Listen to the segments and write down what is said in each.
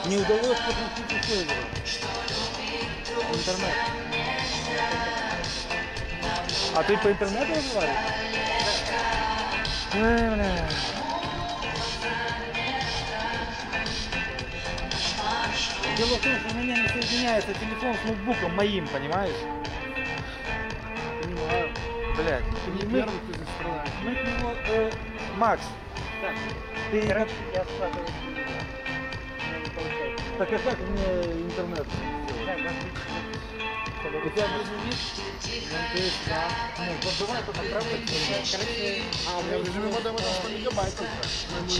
Не удалось подключить сервер. Интернет. А ты по интернету разговариваешь? Бля. Дело в том, что у меня не соединяется телефон с ноутбуком моим, понимаешь? Понимаю. Блядь. Ты не первый, кто здесь страдает. Мы к нему, Макс, Так, ты... я спрашиваю. Не получается. Так а как мне интернет? У тебя не есть? Да. Ну, вот давай только отправить. Короче, у меня в режиме модема там 100 мегабайт только. Но мы не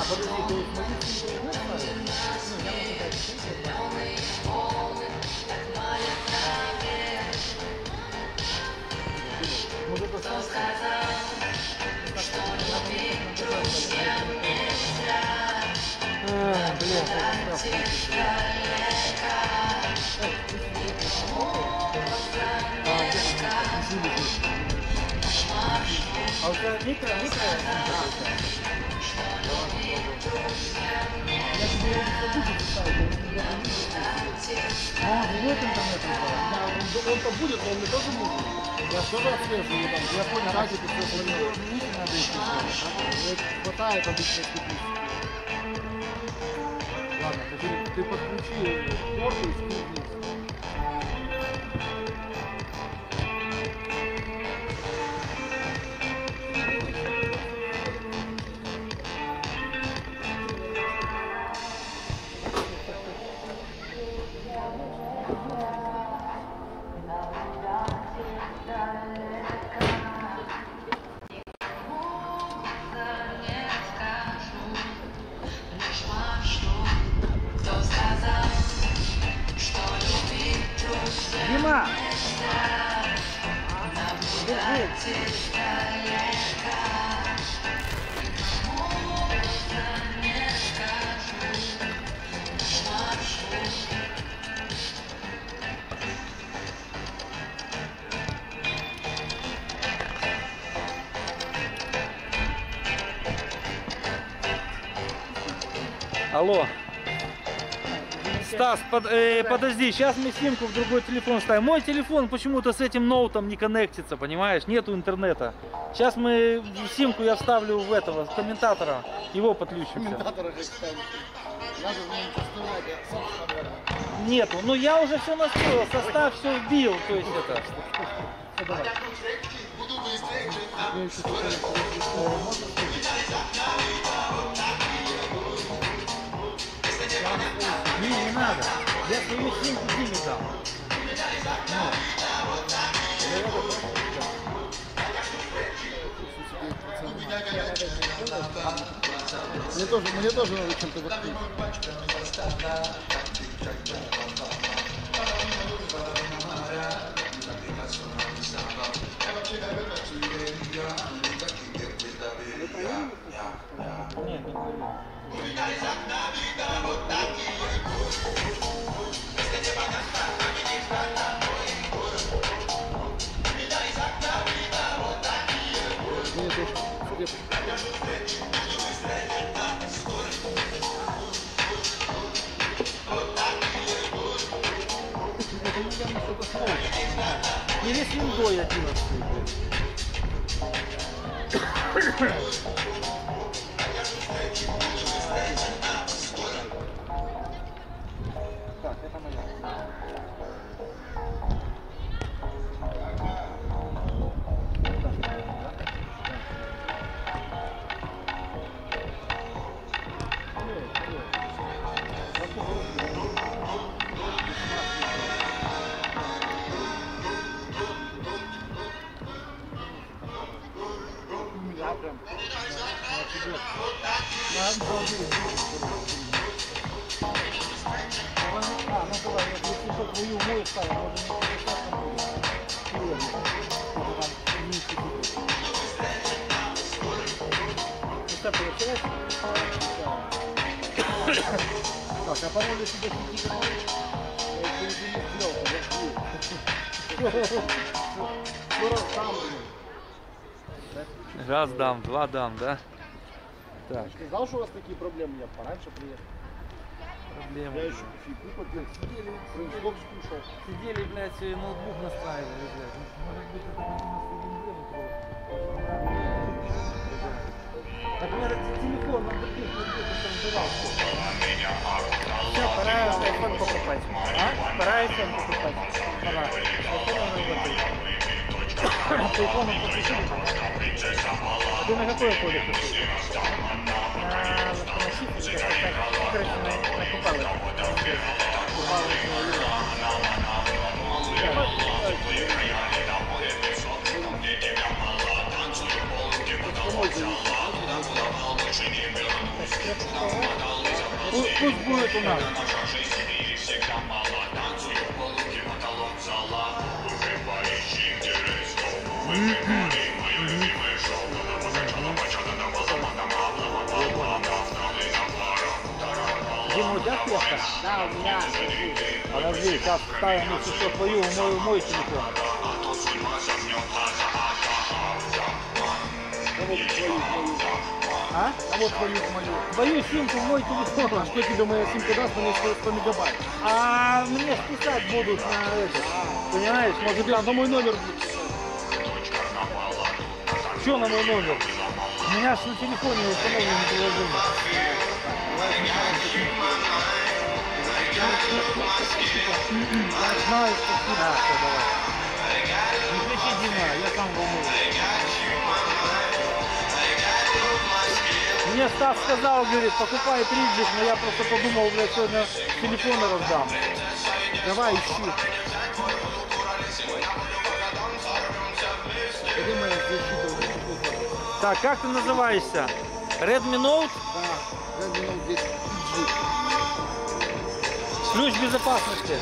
Подожди, то есть мы А у тебя микро? Я тебе его не буду писать. Вот интернет. Он-то будет, но он мне тоже нужен. Я тоже отслеживаю там. Я понял, ради ты все понял. Надо еще. Хватает обычно купить. Ладно, ты подключи порту и скинь вниз. Дима! Алло. Стас, подожди, сейчас мы симку в другой телефон ставим. Мой телефон почему-то с этим ноутом не коннектится, понимаешь? Нету интернета. Сейчас мы симку я вставлю в этого, в комментатора, его подключимся. Комментатора же ставить. Я же не чувствую, я собственно говоря. Нету, ну я уже все настроил, состав все вбил, то есть это. Все, давай. Я еще Не надо. Я свою симку Диме дал. Мне тоже надо чем-то воткнуть. Нет, не говорю. Или с виндой 11. Так, это моя. Прям. Ну давай, если что, твою мою ставим, можно не получается? Так, а пароль себе какие какой? Я еще не сделал, подожди. Что раз там, блин? Раз дам, два дам, да? Так, Ты знал, что у вас такие проблемы нет? Пораньше приехал. проблема. Я еще кофейку попил. Сидели, скушал. Сидели, блядь, ноутбук настраивали, блядь. Может быть, это так у меня телефон, надо пить, где-то там жрал. Все, пора iPhone покупать. А? Пора iPhone покупать. Пора. Телефон подключили. Ты на какое поле купил? На локомотив, короче, накупал их. Пусть будет у нас. Дима, у тебя флешка? Да, у меня. Подожди, сейчас ставим, если что, твою, мой телефон. А? А вот твою мою. Твою симку в мой телефон. А что тебе моя симка даст? Мне 100 мегабайт. А мне списать будут на это. Понимаешь, может На мой номер будет. что на мой номер? У меня же на телефоне установлено приложение. Знаю, спасибо. Да, все, давай. Не кричи, Дима, я сам волнуюсь. Мне Стас сказал, говорит, покупай триджик, но я просто подумал, блядь, сегодня телефоны раздам. Давай, ищи. Где моя защита? Так, как ты называешься? Redmi Note? Да, Redmi Note 10 PG. Ключ безопасности.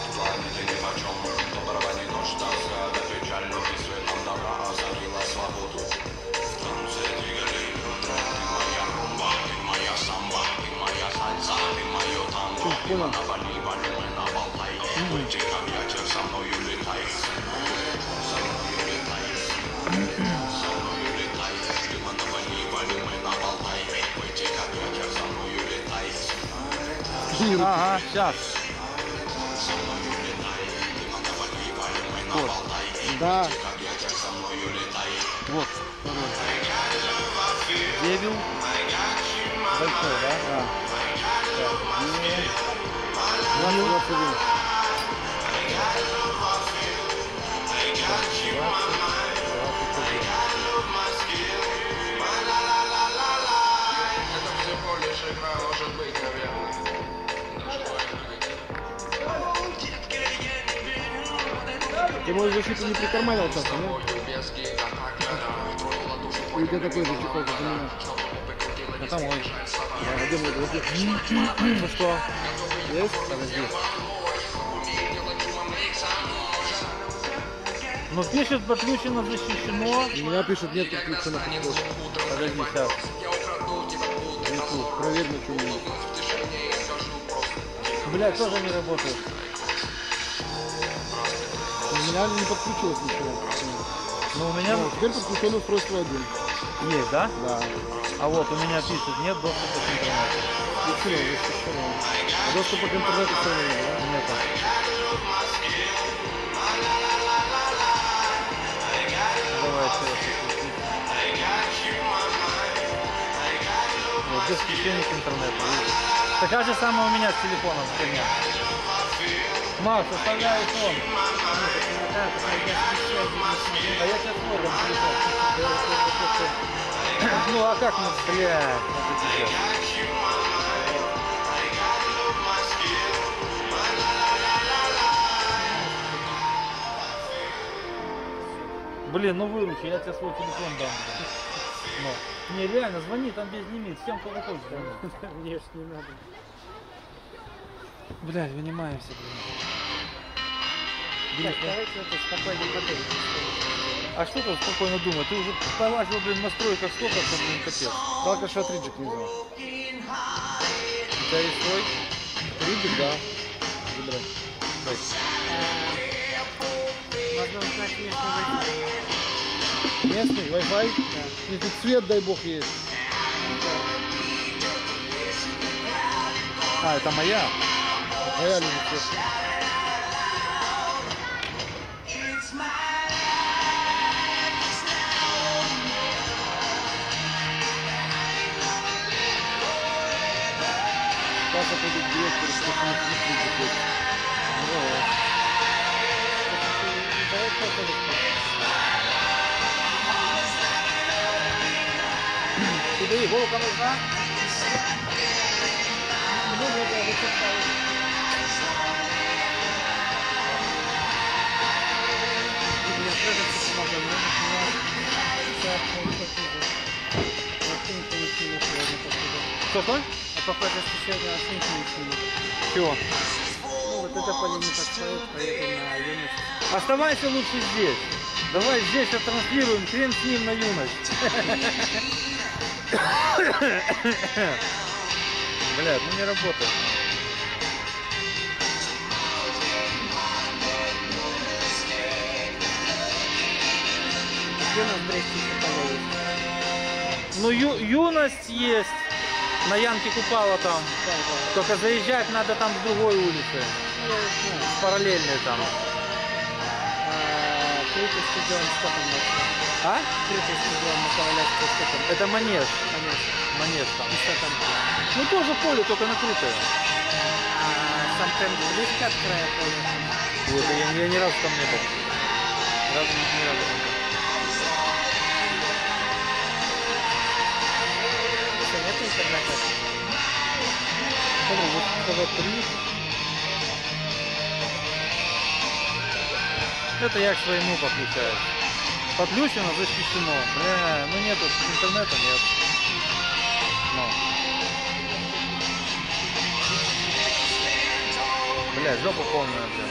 Понял? Ага, сейчас. Вот. Да. Вот. Девил. Большой, да? Да. 21. Ты мою защиту не прикарманил часом, нет? Или у тебя такой же чехол, как у меня? Это мой. А где мой другой? Ну что? Есть? Подожди. Ну пишет, подключено, защищено. У меня пишет, нет подключено. Подожди, сейчас. YouTube, проверь, на чем у меня. Блядь, тоже не работает. У меня не подключилось ничего. Ну у меня Ну, теперь подключено устройство 1. есть, да? Да. А вот у меня пишет, нет доступа к интернету. Включено, защищено. А доступа к интернету все равно нет, да? Нету. Давай еще раз подключить. Вот, без включения к интернету. Видишь? Такая же самая у меня с телефоном херня. Макс, оставляй iPhone. А я сейчас мой телефон. Ну а как мы, блядь, надо делать? Блин, ну выручи, я тебе свой телефон дам. Но. Не, реально, звони там без лимит, всем кого хочешь звони. Мне ж не надо. Блядь, вынимаемся, блин. Так, давайте это спокойно подумаем. А что там спокойно думать? Ты уже полазил, блин, в настройках столько, что, блин, капец. Только что триджик не взял. У тебя есть свой? Рыбик, да. Забирай. Можно узнать местный Wi-Fi. Местный Wi-Fi? Да. Если цвет, дай бог, есть. А, это моя? Моя любит цвет. Папа пойдет к директору, что не приходит. Давай фото. Тебе иголка нужна? Что? А похоже, что сегодня оценки не снимут. Чего? Ну, вот это поле не подходит, поеду на юность. Оставайся лучше здесь. Давай здесь оттранслируем, хрен с ним на юность. Блядь, ну не работает. Где у нас Брестские поле есть? Ну юность есть. На Янке Купала там. Да, да. Только заезжать надо там с другой улицы. Я знаю. С параллельной там. Третий стадион, что там вообще? А? Третий стадион на Ковалевской, что там? Это манеж. Конечно. Манеж там. И что там? Ну тоже поле, только накрытое. Сам темп близко от края поля. Вот, я ни разу там не был. Ни разу не был. Что, нет интернета? Смотри, вот ТВ-3. Это я к своему подключаю. Подключено, защищено. Бля, ну нету интернета, нет. Ну. Бля, жопа полная, бля.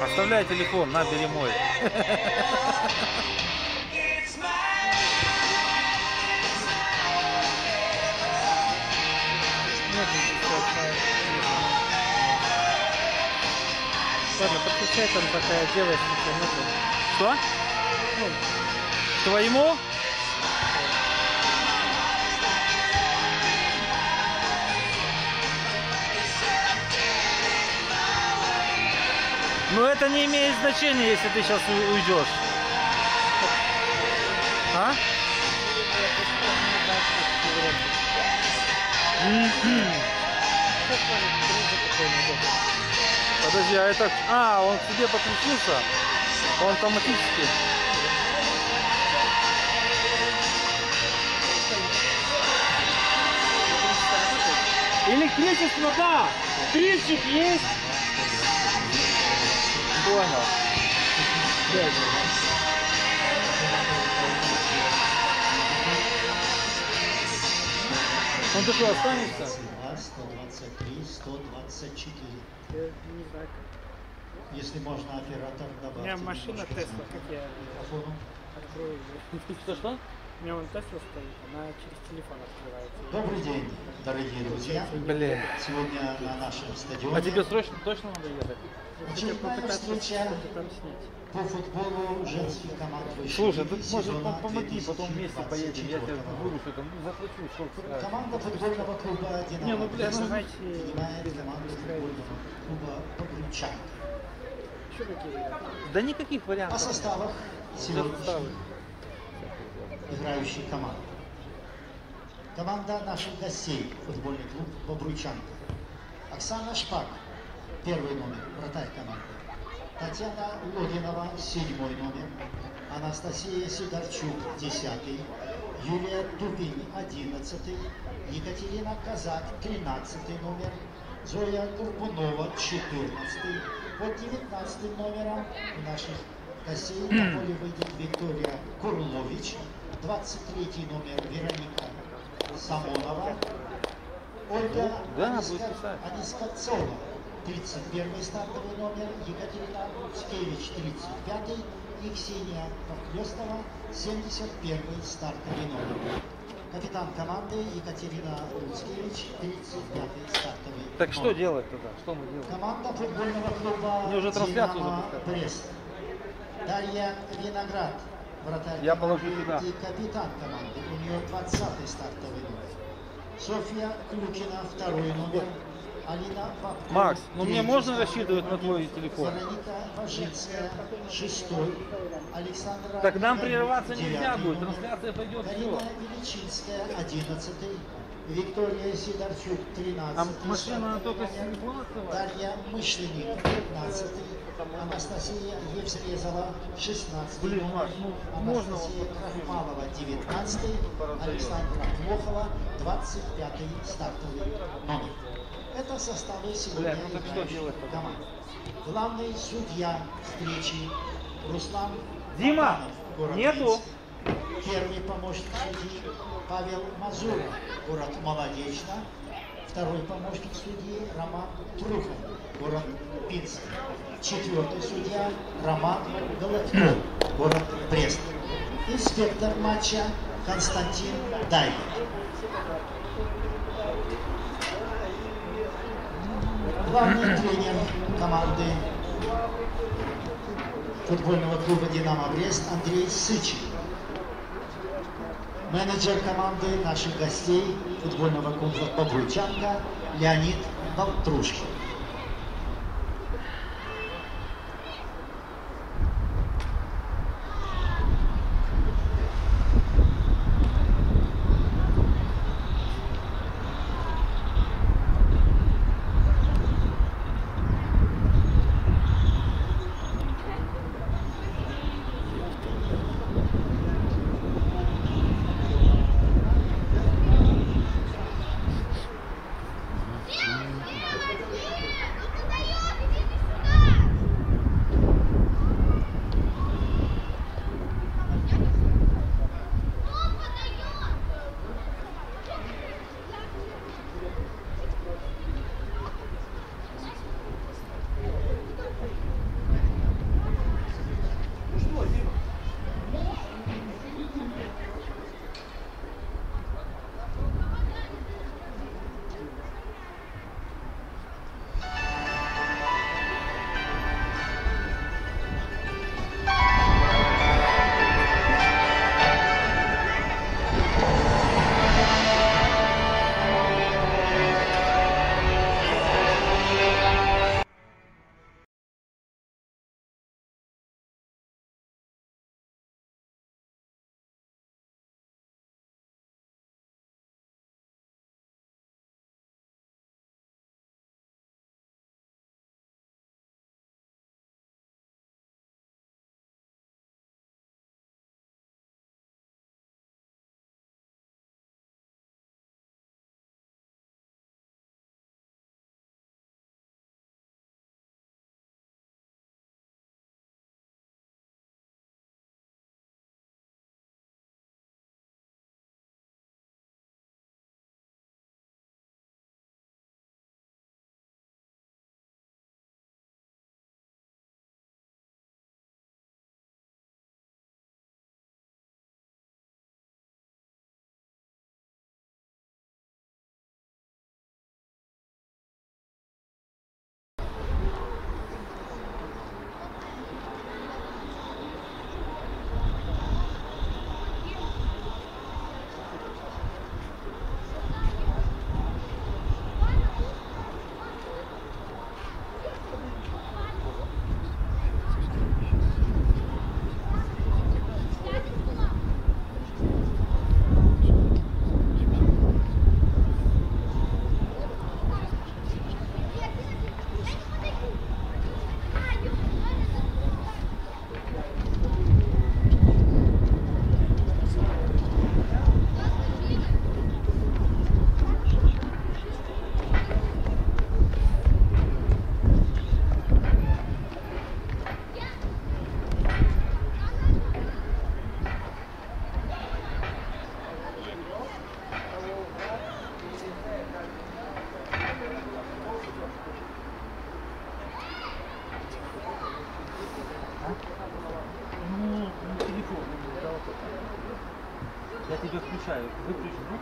Оставляй телефон, на, бери мой. Нет, ладно, подключай там, пока делаешь ничего. Что? Ну, К твоему? Но это не имеет значения, если ты сейчас уйдешь. А? Подожди, а это... А, он к тебе подключился? Он автоматически. Электричество, да! Трильчик есть? Понял. Ну ты что, останешься? 123, 124. я не знаю как. Если можно, оператор добавить. У меня машина Тесла, как я Микрофону. открою ее? Что? У меня вон Тесла стоит, она через телефон открывается. Добрый день, дорогие друзья. Бля. Сегодня на нашем стадионе А тебе срочно точно надо ехать? Хотя очередная попытаться встреча что-то там снять. по футболу женских команд высшей Слушай, лиги ты может сезона помоги, потом вместе поедем, я тебе 2024 выручу, там, заплачу, сколько скажешь. Команда футбольного клуба «Динамо» Не, ну, бля, ну, знаете, принимает команду футбольного клуба «Погребчанка». Что какие? Да никаких О вариантов. составах Составы. сегодняшних играющих команд. Команда наших гостей, футбольный клуб «Бобруйчанка». Оксана Шпак, первый номер, вратарь команды. Татьяна Логинова, 7-й номер. Анастасия Сидорчук, 10-й. Юлия Дубин, 11-й. Екатерина Казак, 13-й номер. Зоя Горбунова, 14-й. Под 19-м номером у наших гостей на поле выйдет Виктория Курлович. 23-й номер Вероника Самонова. Ольга Да, будет писать. Анискотцова, 31-й стартовый номер, Екатерина Луцкевич, 35-й и Ксения Похлёстова, 71-й стартовый номер. Капитан команды Екатерина Луцкевич, 35-й стартовый. Так что номер. делать тогда? Что мы делаем? Команда футбольного клуба Мне уже трансляцию «Динамо» запускать. Брест. Дарья Виноград, вратарь Я команды положу сюда. и капитан команды. У нее 20-й стартовый номер. Софья Клюкина, 2-й номер. Алина Бабко, Макс, ну мне 3-й можно стартовый рассчитывать на номер. твой телефон? Вероника Бажинская, 6-й. Александра Так нам Гагарина, прерываться нельзя 9-й будет, номер. трансляция пойдет, Карина все. Величинская, 11-й. Виктория Сидорчук, 13-й. А машина только с стартовый номер. телефона открывает? Дарья Мышленник, 15-й. Анастасия Евсрезова, 16-й. Блин, Маш, ну можно Анастасия вот Крахмалова, 19-й. Александра Плохова, 25-й стартовый номер. Это составы сегодня Бля, ну так что играющих делать тогда? команд. Главный судья встречи Руслан Дима, Баканов, город нету? Минск. Первый помощник судьи Павел Мазуров, город Молодечно. Второй помощник судьи Роман Трухов, город Пинск. Четвертый судья Роман Голодков, город Брест. Инспектор матча Константин Дайвин. Главный тренер команды футбольного клуба «Динамо Брест» Андрей Сычин. Менеджер команды наших гостей футбольного клуба «Бобруйчанка» Леонид Болтрушкин. Выключаю. Выключу звук.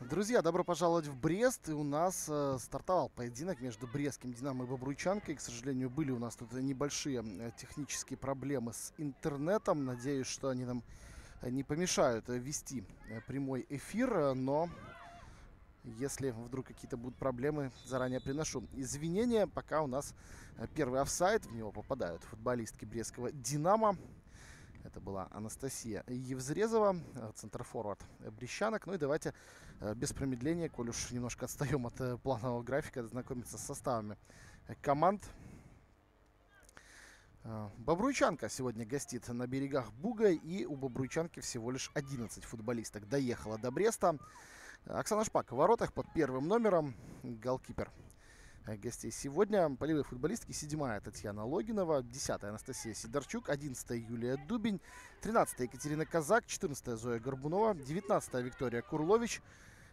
Друзья, добро пожаловать в Брест. И у нас стартовал поединок между брестским «Динамо» и Бобруйчанкой. К сожалению, были у нас тут небольшие технические проблемы с интернетом. Надеюсь, что они нам не помешают вести прямой эфир. Но Если вдруг какие-то будут проблемы, заранее приношу извинения. Пока у нас первый офсайд. В него попадают футболистки брестского «Динамо». Это была Анастасия Евзрезова, центрфорвард брестчанок. Ну и давайте без промедления, коль уж немножко отстаем от планового графика, знакомиться с составами команд. Бобруйчанка сегодня гостит на берегах Буга, и у Бобруйчанки всего лишь 11 футболисток доехала до Бреста. Оксана Шпак в воротах под первым номером, голкипер гостей сегодня. Полевые футболистки: 7-я Татьяна Логинова, 10-я Анастасия Сидорчук, 11-я Юлия Дубень, 13-я Екатерина Казак, 14-я Зоя Горбунова, 19-я Виктория Курлович,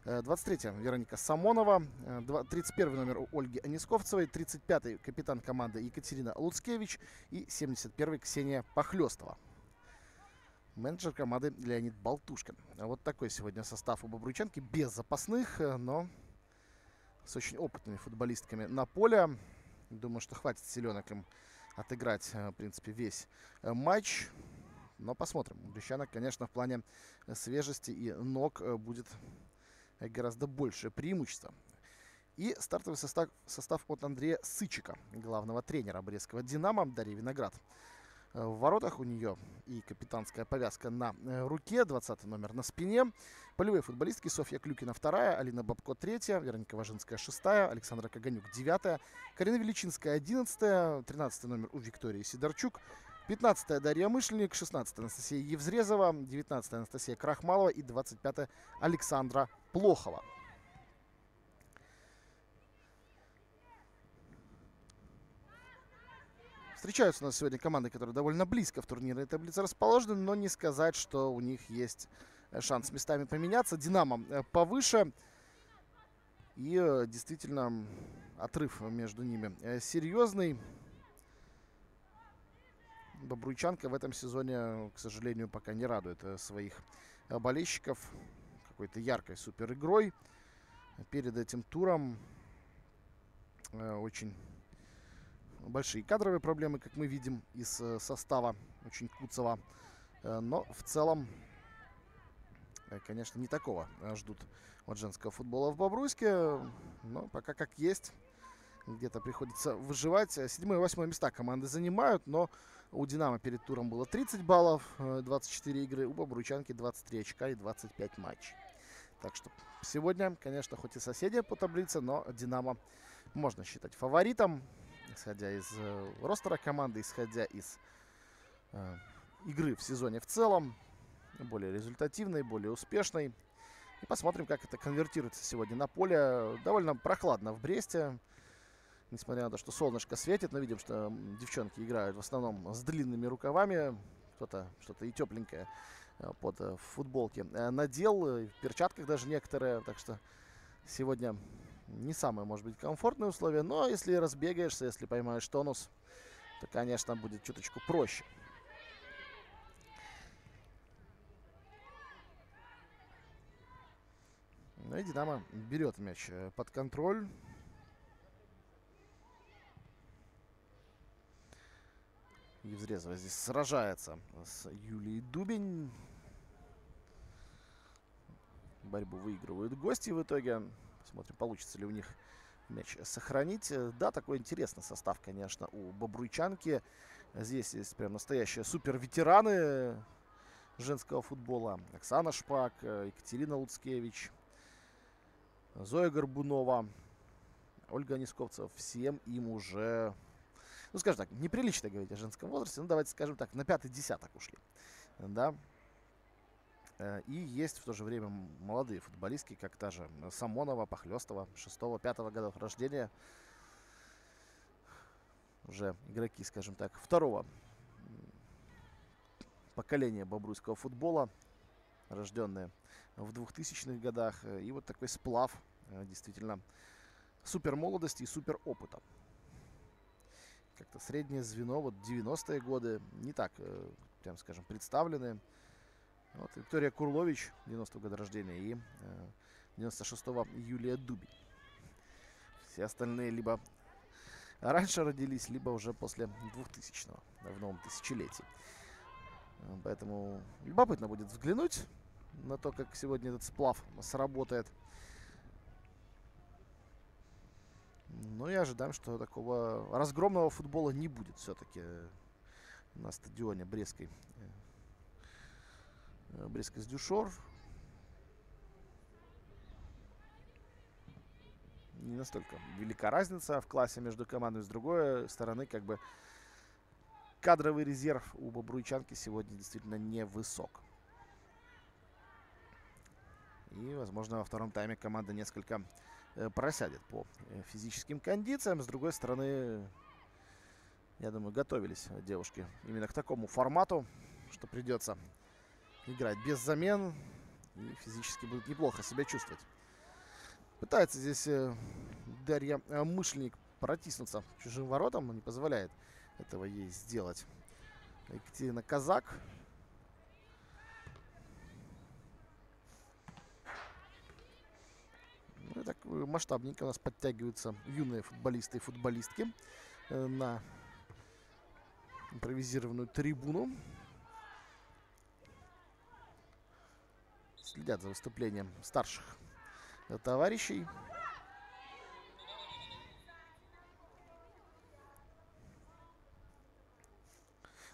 23-я Вероника Самонова, 31-й номер у Ольги Анисковцевой, 35-й капитан команды Екатерина Луцкевич и 71-й Ксения Похлёстова. Менеджер команды Леонид Болтушкин. Вот такой сегодня состав у Бобруйчанки, без запасных, но с очень опытными футболистками на поле. Думаю, что хватит силенок им отыграть, в принципе, весь матч. Но посмотрим. У брестчанок, конечно, в плане свежести и ног будет гораздо большее преимущество. И стартовый состав от Андрея Сычика, главного тренера брестского «Динамо», Дарья Виноград. В воротах у нее и капитанская повязка на руке, 20-й номер на спине. Полевые футболистки: Софья Клюкина 2-я, Алина Бабко 3-я, Вероника Важинская 6-я, Александра Каганюк 9-я, Карина Величинская 11-я, 13-й номер у Виктории Сидорчук, 15-я Дарья Мышленник, 16-я Анастасия Евзрезова, 19-я Анастасия Крахмалова и 25-я Александра Плохова. Встречаются у нас сегодня команды, которые довольно близко в турнирной таблице расположены, но не сказать, что у них есть шанс местами поменяться. «Динамо» повыше, и действительно отрыв между ними серьезный. Бобруйчанка в этом сезоне, к сожалению, пока не радует своих болельщиков какой-то яркой супер игрой. Перед этим туром очень большие кадровые проблемы, как мы видим из состава, очень куцого. Но в целом, конечно, не такого ждут от женского футбола в Бобруйске. Но пока как есть. Где-то приходится выживать. 7-е и 8-е места команды занимают, но у «Динамо» перед туром было 30 баллов, 24 игры, у Бобруйчанки 23 очка и 25 матчей. Так что сегодня, конечно, хоть и соседи по таблице, но «Динамо» можно считать фаворитом, исходя из ростера команды, исходя из игры в сезоне в целом, более результативной, более успешной. И посмотрим, как это конвертируется сегодня на поле. Довольно прохладно в Бресте, несмотря на то, что солнышко светит. Но видим, что девчонки играют в основном с длинными рукавами. Кто-то что-то и тепленькое под футболки надел, в перчатках даже некоторые. Так что сегодня не самые, может быть, комфортные условия. Но если разбегаешься, если поймаешь тонус, то, конечно, будет чуточку проще. Ну и «Динамо» берет мяч под контроль. Евзрезова здесь сражается с Юлией Дубень. Борьбу выигрывают гости в итоге. Посмотрим, получится ли у них мяч сохранить. Да, такой интересный состав, конечно, у Бобруйчанки. Здесь есть прям настоящие супер-ветераны женского футбола. Оксана Шпак, Екатерина Луцкевич, Зоя Горбунова, Ольга Анисковцева. Всем им уже, ну, скажем так, неприлично говорить о женском возрасте. Ну, давайте скажем так, на 5-й десяток ушли. Да. И есть в то же время молодые футболистки, как та же Самонова, Похлёстова, 6-5 годов рождения. Уже игроки, скажем так, второго поколения бобруйского футбола, рожденные в 2000-х годах. И вот такой сплав действительно супер молодости и супер опыта. Как-то среднее звено, вот 90-е годы, не так, прям скажем, представлены. Вот Виктория Курлович, 90-го года рождения, и 96-го Юлия Дубень. Все остальные либо раньше родились, либо уже после 2000-го, в новом тысячелетии. Поэтому любопытно будет взглянуть на то, как сегодня этот сплав сработает. Ну и ожидаем, что такого разгромного футбола не будет все-таки на стадионе Брестской. Брестской Дюшор. Не настолько велика разница в классе между командами. С другой стороны, как бы кадровый резерв у бобруйчанки сегодня действительно невысок. И, возможно, во втором тайме команда несколько просядет по физическим кондициям. С другой стороны, я думаю, готовились девушки именно к такому формату, что придется играть без замен и физически будут неплохо себя чувствовать. Пытается здесь Дарья Мышленник протиснуться к чужим воротам, но не позволяет этого ей сделать Екатерина Казак. Ну и так масштабненько у нас подтягиваются юные футболисты и футболистки на импровизированную трибуну. Следят за выступлением старших товарищей.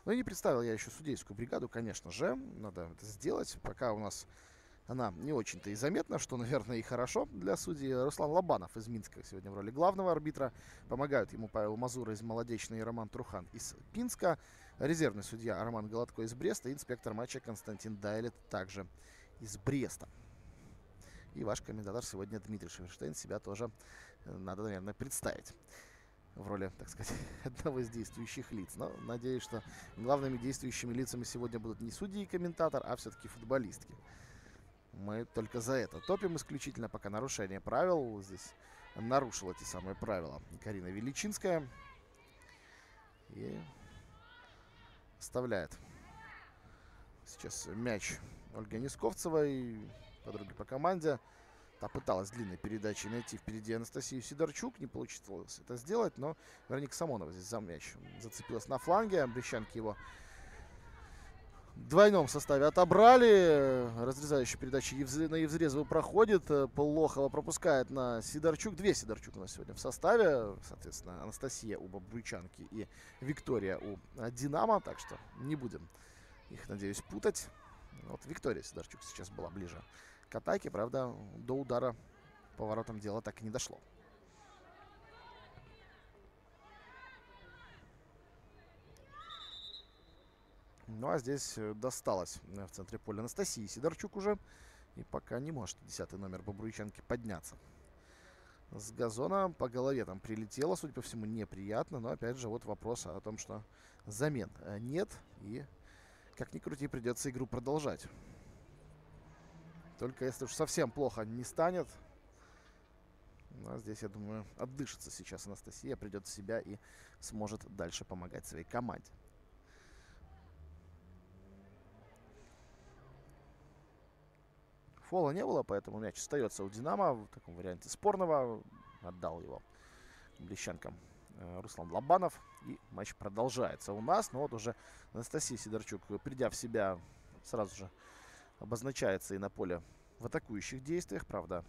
Ну и не представил я еще судейскую бригаду, конечно же. Надо это сделать, пока у нас она не очень-то и заметна, что, наверное, и хорошо для судей. Руслан Лобанов из Минска сегодня в роли главного арбитра. Помогают ему Павел Мазура из Молодечной и Роман Трухан из Пинска. Резервный судья Роман Голодко из Бреста. И инспектор матча Константин Дайлет также из Бреста. И ваш комментатор сегодня Дмитрий Шеверштейн. Себя тоже надо, наверное, представить в роли, так сказать, одного из действующих лиц. Но надеюсь, что главными действующими лицами сегодня будут не судьи и комментатор, а все-таки футболистки. Мы только за это топим исключительно, пока нарушение правил. Здесь нарушила эти самые правила Карина Величинская. И вставляет сейчас мяч Ольга Несковцева и подруги по команде. Та пыталась длинной передачей найти впереди Анастасию Сидорчук. Не получилось это сделать, но Вероника Самонова здесь за мяч зацепилась на фланге. Брещанки его в двойном составе отобрали. Разрезающая передача на Евзрезову проходит. Полохова пропускает на Сидорчук. Две Сидорчук у нас сегодня в составе. Соответственно, Анастасия у бобруйчанки и Виктория у Динамо. Так что не будем их, надеюсь, путать. Вот Виктория Сидорчук сейчас была ближе к атаке. Правда, до удара по воротам дело так и не дошло. Ну а здесь досталось в центре поля Анастасии Сидорчук уже. И пока не может 10-й номер бобруйчанки подняться. С газона по голове там прилетело, судя по всему, неприятно. Но опять же вот вопрос о том, что замен нет. И как ни крути, придется игру продолжать. Только если уж совсем плохо не станет. Ну, а здесь, я думаю, отдышится сейчас Анастасия, придет в себя и сможет дальше помогать своей команде. Фола не было, поэтому мяч остается у Динамо. В таком варианте спорного. Отдал его блещанкам Руслан Лобанов. И матч продолжается у нас. Но вот уже Анастасия Сидорчук, придя в себя, сразу же обозначается и на поле в атакующих действиях. Правда,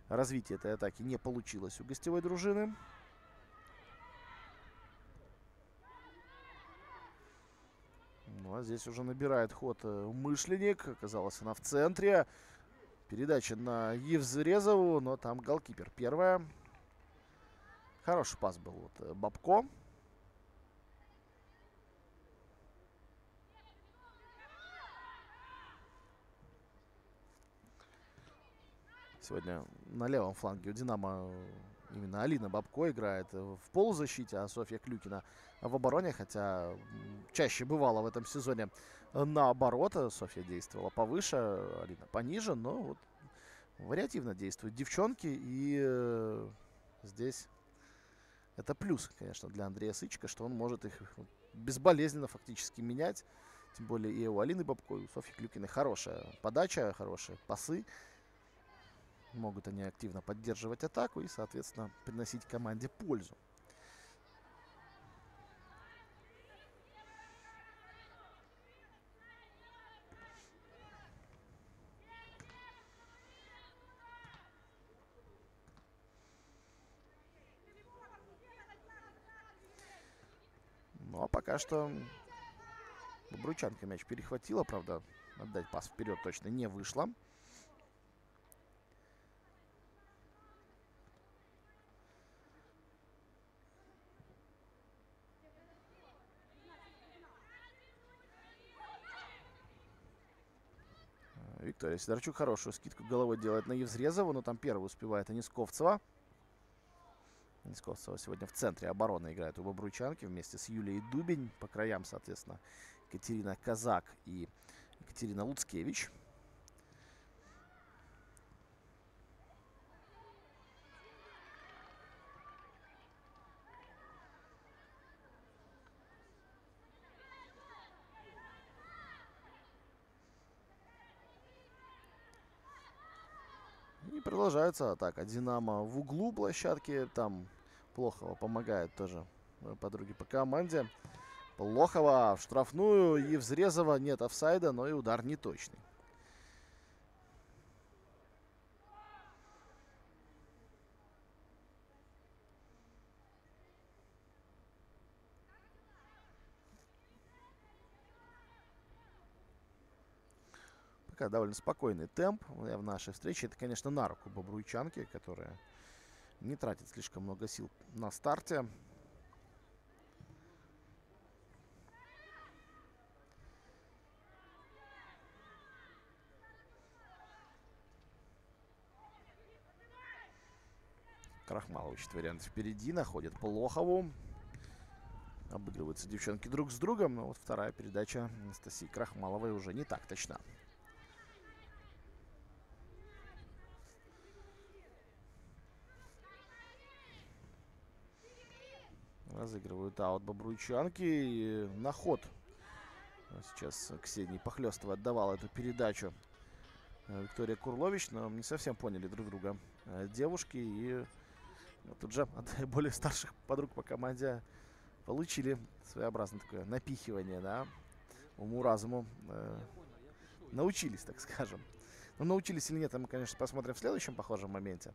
развитие этой атаки не получилось у гостевой дружины. Ну а здесь уже набирает ход Мышленник. Оказалась она в центре. Передача на Евзрезову, но там голкипер. Первая. Хороший пас был вот Бабко. Сегодня на левом фланге у Динамо именно Алина Бабко играет в полузащите, а Софья Клюкина в обороне. Хотя чаще бывало в этом сезоне наоборот. Софья действовала повыше, Алина пониже. Но вот вариативно действуют девчонки. И здесь это плюс, конечно, для Андрея Сычка, что он может их безболезненно фактически менять. Тем более и у Алины Бабко, и у Софьи Клюкиной хорошая подача, хорошие пасы. Могут они активно поддерживать атаку и, соответственно, приносить команде пользу. Ну, а пока что Бобруйчанка мяч перехватила, правда, отдать пас вперед точно не вышло. Виктория Сидорчук хорошую скидку головой делает на Евзрезову, но там первый успевает Анисковцева. Анисковцева сегодня в центре обороны играет у Бобруйчанки вместе с Юлией Дубень. По краям, соответственно, Екатерина Казак и Екатерина Луцкевич. И продолжается атака Динамо в углу площадки. Там Плохова помогает тоже подруге по команде. Плохова в штрафную. Евзрезова, нет офсайда, но и удар неточный. Пока довольно спокойный темп в нашей встрече. Это, конечно, на руку Бобруйчанки, которая не тратит слишком много сил на старте. Крахмалов ищет вариант впереди, находит Плохову. Обыгрываются девчонки друг с другом, но вот вторая передача Анастасии Крахмаловой уже не так точна. Разыгрывают аут Бобруйчанки. И на ход сейчас Ксении Похлёстова отдавала эту передачу Виктория Курлович, но не совсем поняли друг друга девушки. И тут же от более старших подруг по команде получили своеобразное такое напихивание, да, уму-разуму. Научились, так скажем. Но научились или нет, мы, конечно, посмотрим в следующем похожем моменте.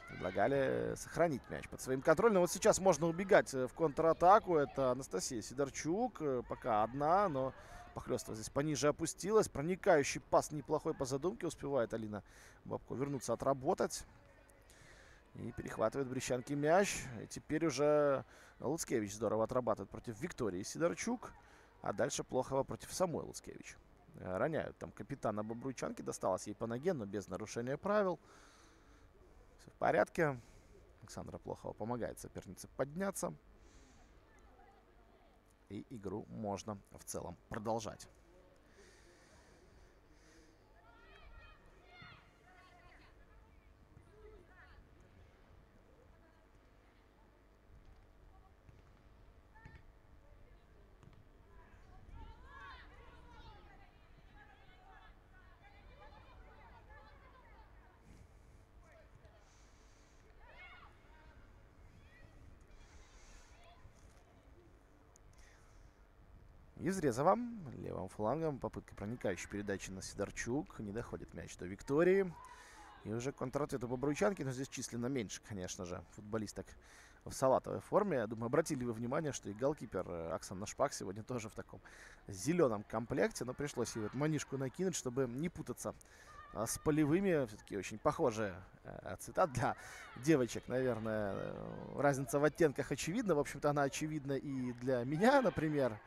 Предлагали сохранить мяч под своим контролем. Но вот сейчас можно убегать в контратаку. Это Анастасия Сидорчук. Пока одна, но Похлёстова здесь пониже опустилась. Проникающий пас неплохой по задумке. Успевает Алина Бабко вернуться, отработать. И перехватывает Брещанки мяч. И теперь уже Луцкевич здорово отрабатывает против Виктории Сидорчук. А дальше Плохова против самой Луцкевич. Роняют там капитана Бобруйчанки. Досталось ей по ноге, но без нарушения правил. Все в порядке. Александра Плохова помогает сопернице подняться. И игру можно в целом продолжать. Евзрезова левым флангом. Попытка проникающей передачи на Сидорчук. Не доходит мяч до Виктории. И уже контратака у Бобруйчанки. Но здесь численно меньше, конечно же, футболисток в салатовой форме. Я думаю, обратили вы внимание, что и голкипер Оксана Шпак сегодня тоже в таком зеленом комплекте. Но пришлось ей вот манишку накинуть, чтобы не путаться с полевыми. Все-таки очень похожие цвета для девочек, наверное. Разница в оттенках очевидна. В общем-то, она очевидна и для меня, например.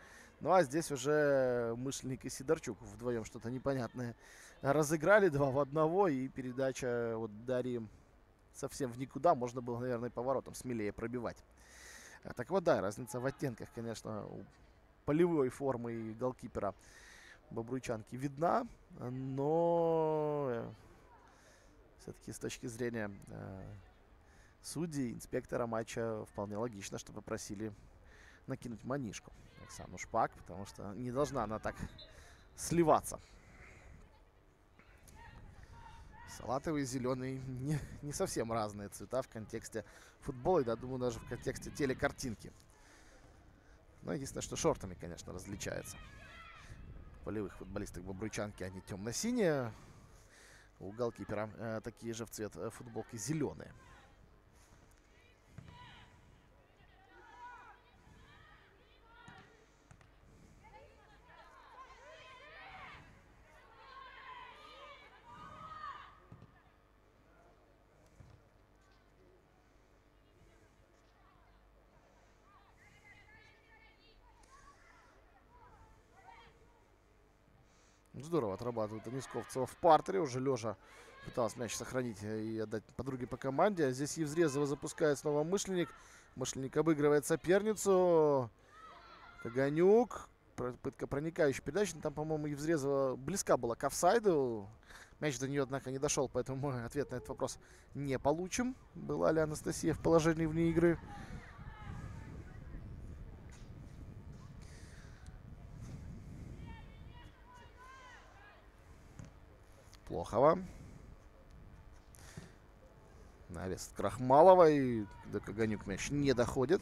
Ну а здесь уже Мышленник и Сидорчук вдвоем что-то непонятное разыграли 2 в 1. И передача вот Дарьи совсем в никуда. Можно было, наверное, поворотом смелее пробивать. Так вот, да, разница в оттенках, конечно, у полевой формы и голкипера Бобруйчанки видна. Но все-таки с точки зрения судей, инспектора матча, вполне логично, что попросили накинуть манишку Оксану Шпак, потому что не должна она так сливаться. Салатовый и зеленый не совсем разные цвета в контексте футбола, и, да, думаю, даже в контексте телекартинки. Но единственное, что шортами, конечно, различается. У полевых футболисток Бобруйчанки они темно-синие. У голкипера такие же в цвет футболки зеленые. Здорово отрабатывает Анисковцева в партере. Уже лежа пытался мяч сохранить и отдать подруге по команде. А здесь Евзрезова запускает снова Мышленник. Мышленник обыгрывает соперницу. Каганюк. Попытка проникающей передачи. Там, по-моему, Евзрезова близка была к офсайду. Мяч до нее, однако, не дошел, поэтому мы ответ на этот вопрос не получим. Была ли Анастасия в положении вне игры? Плохова. Навес от Крахмалова. И до Каганюк мяч не доходит.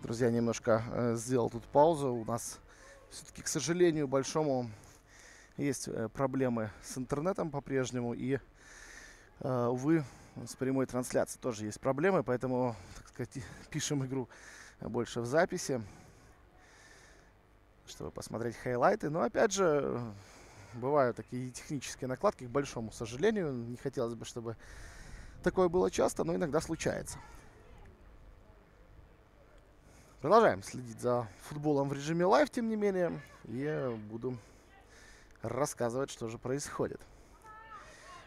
Друзья, немножко сделал тут паузу. У нас все-таки, к сожалению, большому есть проблемы с интернетом по-прежнему. И, увы, с прямой трансляцией тоже есть проблемы. Поэтому, так сказать, пишем игру больше в записи, чтобы посмотреть хайлайты. Но, опять же, бывают такие технические накладки, к большому сожалению. Не хотелось бы, чтобы такое было часто, но иногда случается. Продолжаем следить за футболом в режиме лайв, тем не менее. И буду рассказывать, что же происходит.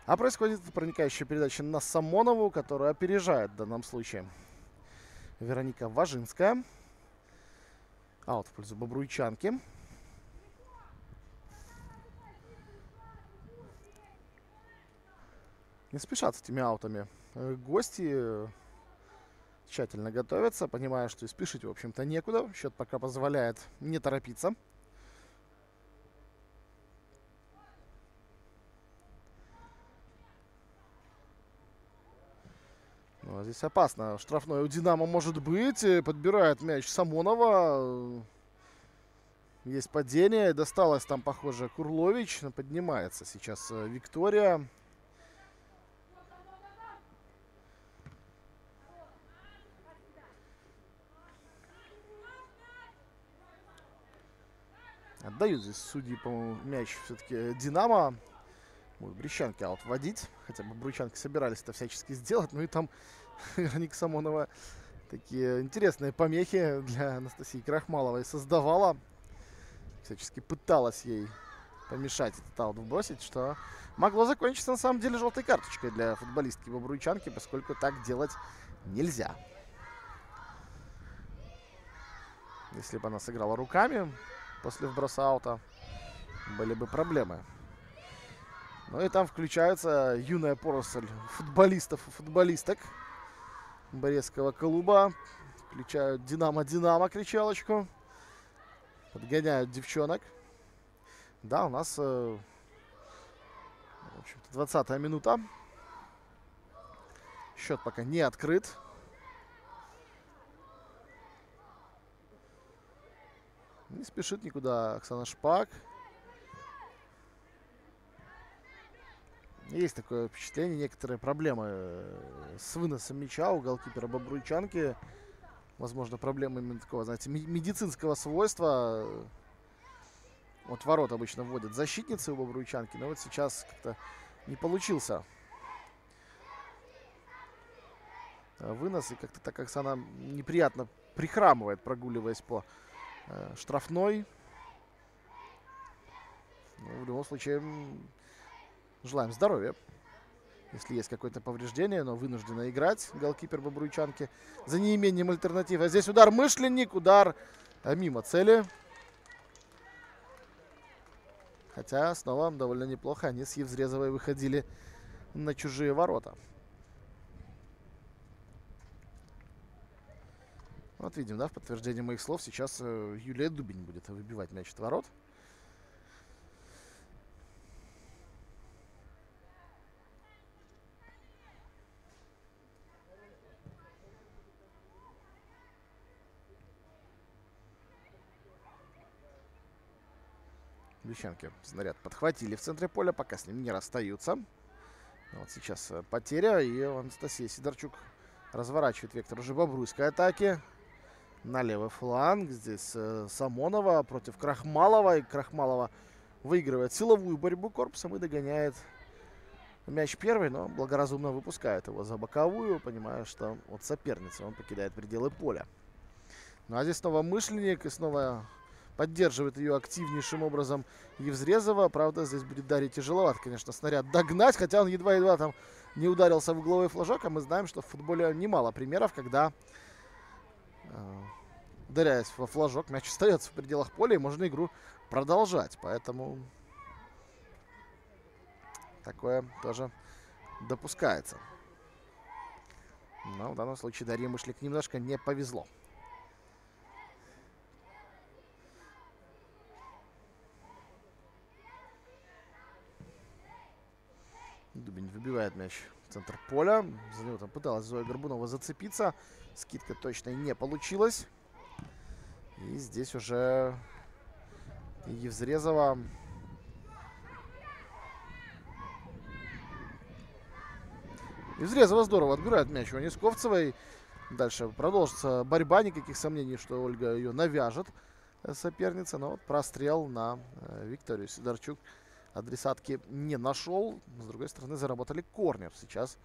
А происходит проникающая передача на Самонову, которая опережает в данном случае Вероника Важинская. Аут в пользу бобруйчанки. Не спешат с этими аутами гости. Тщательно готовятся, понимая, что и спешить, в общем-то, некуда. Счет пока позволяет не торопиться. Ну, а здесь опасно. Штрафной у «Динамо» может быть. Подбирает мяч Самонова. Есть падение. Досталось там, похоже, Курлович. Поднимается сейчас Виктория. Отдают здесь судьи, по-моему, мяч все-таки «Динамо». Будут брещанки аут вводить. Хотя бы брещанки собирались это всячески сделать. Ну и там Вероника Самонова такие интересные помехи для Анастасии Крахмаловой создавала. Всячески пыталась ей помешать этот аут вбросить, что могло закончиться на самом деле желтой карточкой для футболистки бобруйчанки, поскольку так делать нельзя. Если бы она сыграла руками после вброса аута, были бы проблемы. Ну и там включается юная поросль футболистов и футболисток Брестского клуба. Включают «Динамо-Динамо» кричалочку. Подгоняют девчонок. Да, у нас, в общем-то, 20-я минута. Счет пока не открыт. Не спешит никуда Оксана Шпак. Есть такое впечатление, некоторые проблемы с выносом мяча у голкипера бобруйчанки. Возможно, проблемы именно такого, знаете, медицинского свойства. Вот ворот обычно вводят защитницы у бобруйчанки, но вот сейчас как-то не получился вынос. И как-то так Оксана неприятно прихрамывает, прогуливаясь по штрафной. Но в любом случае желаем здоровья если есть какое-то повреждение, но вынуждена играть голкипер бобруйчанки за неимением альтернатив. А здесь удар Мышленник, удар мимо цели. Хотя снова довольно неплохо они с Евзрезовой выходили на чужие ворота. Вот видим, да, в подтверждение моих слов сейчас Юлия Дубень будет выбивать мяч от ворот. Лещанки снаряд подхватили в центре поля, пока с ним не расстаются. Вот сейчас потеря, и Анастасия Сидорчук разворачивает вектор уже бобруйской атаки. На левый фланг. Здесь Самонова против Крахмалова. И Крахмалова выигрывает силовую борьбу корпусом и догоняет мяч первый, но благоразумно выпускает его за боковую, понимая, что от соперницы он покидает пределы поля. Ну а здесь снова Мышленник и снова поддерживает ее активнейшим образом Евзрезова. Правда, здесь будет Дарье тяжеловато, конечно, снаряд догнать, хотя он едва-едва там не ударился в угловой флажок. А мы знаем, что в футболе немало примеров, когда, ударяясь во флажок, мяч остается в пределах поля и можно игру продолжать. Поэтому такое тоже допускается. Но в данном случае Дарье Мышленник немножко не повезло. Дубень выбивает мяч в центр поля. За него там пыталась Зоя Горбунова зацепиться. Скидка точно не получилась. И здесь уже Евзрезова здорово отбирает мяч у Несковцевой. Дальше продолжится борьба. Никаких сомнений, что Ольга ее навяжет, соперница. Но вот прострел на Викторию Сидорчук адресатки не нашел. С другой стороны, заработали корнер сейчас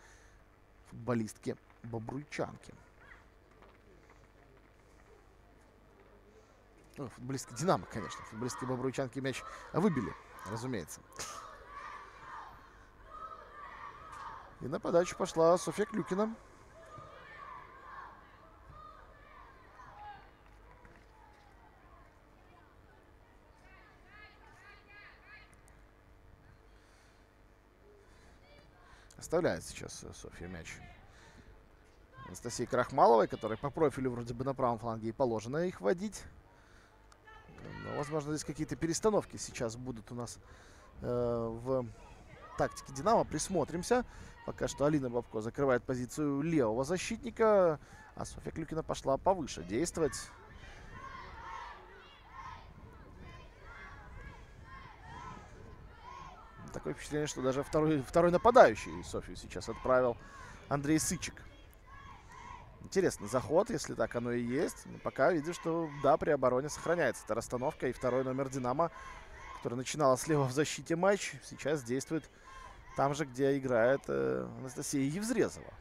футболистки бобруйчанки. Футболистки Динамо, конечно. Футболистки бобруйчанки мяч выбили, разумеется. И на подачу пошла Софья Клюкина. Оставляет сейчас Софья мяч Анастасии Крахмаловой, которой по профилю вроде бы на правом фланге и положено их водить. Но, возможно, здесь какие-то перестановки сейчас будут у нас в тактике Динамо. Присмотримся. Пока что Алина Бабко закрывает позицию левого защитника, а Софья Клюкина пошла повыше действовать. Такое впечатление, что даже второй нападающий Софью сейчас отправил Андрей Сычек. Интересный заход, если так оно и есть. Но пока видим, что да, при обороне сохраняется эта расстановка. И второй номер Динамо, который начинала слева в защите матч, сейчас действует там же, где играет Анастасия Евзрезова.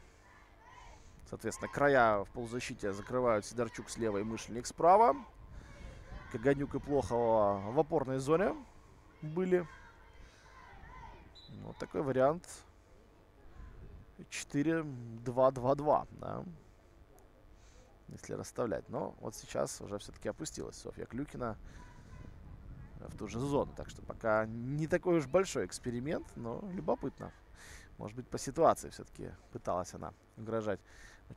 Соответственно, края в полузащите закрывают Сидорчук слева и Мышленник справа. Каганюк и Плохова в опорной зоне были. Вот такой вариант 4-2-2-2, да, если расставлять. Но вот сейчас уже все-таки опустилась Софья Клюкина в ту же зону. Так что пока не такой уж большой эксперимент, но любопытно. Может быть, по ситуации все-таки пыталась она угрожать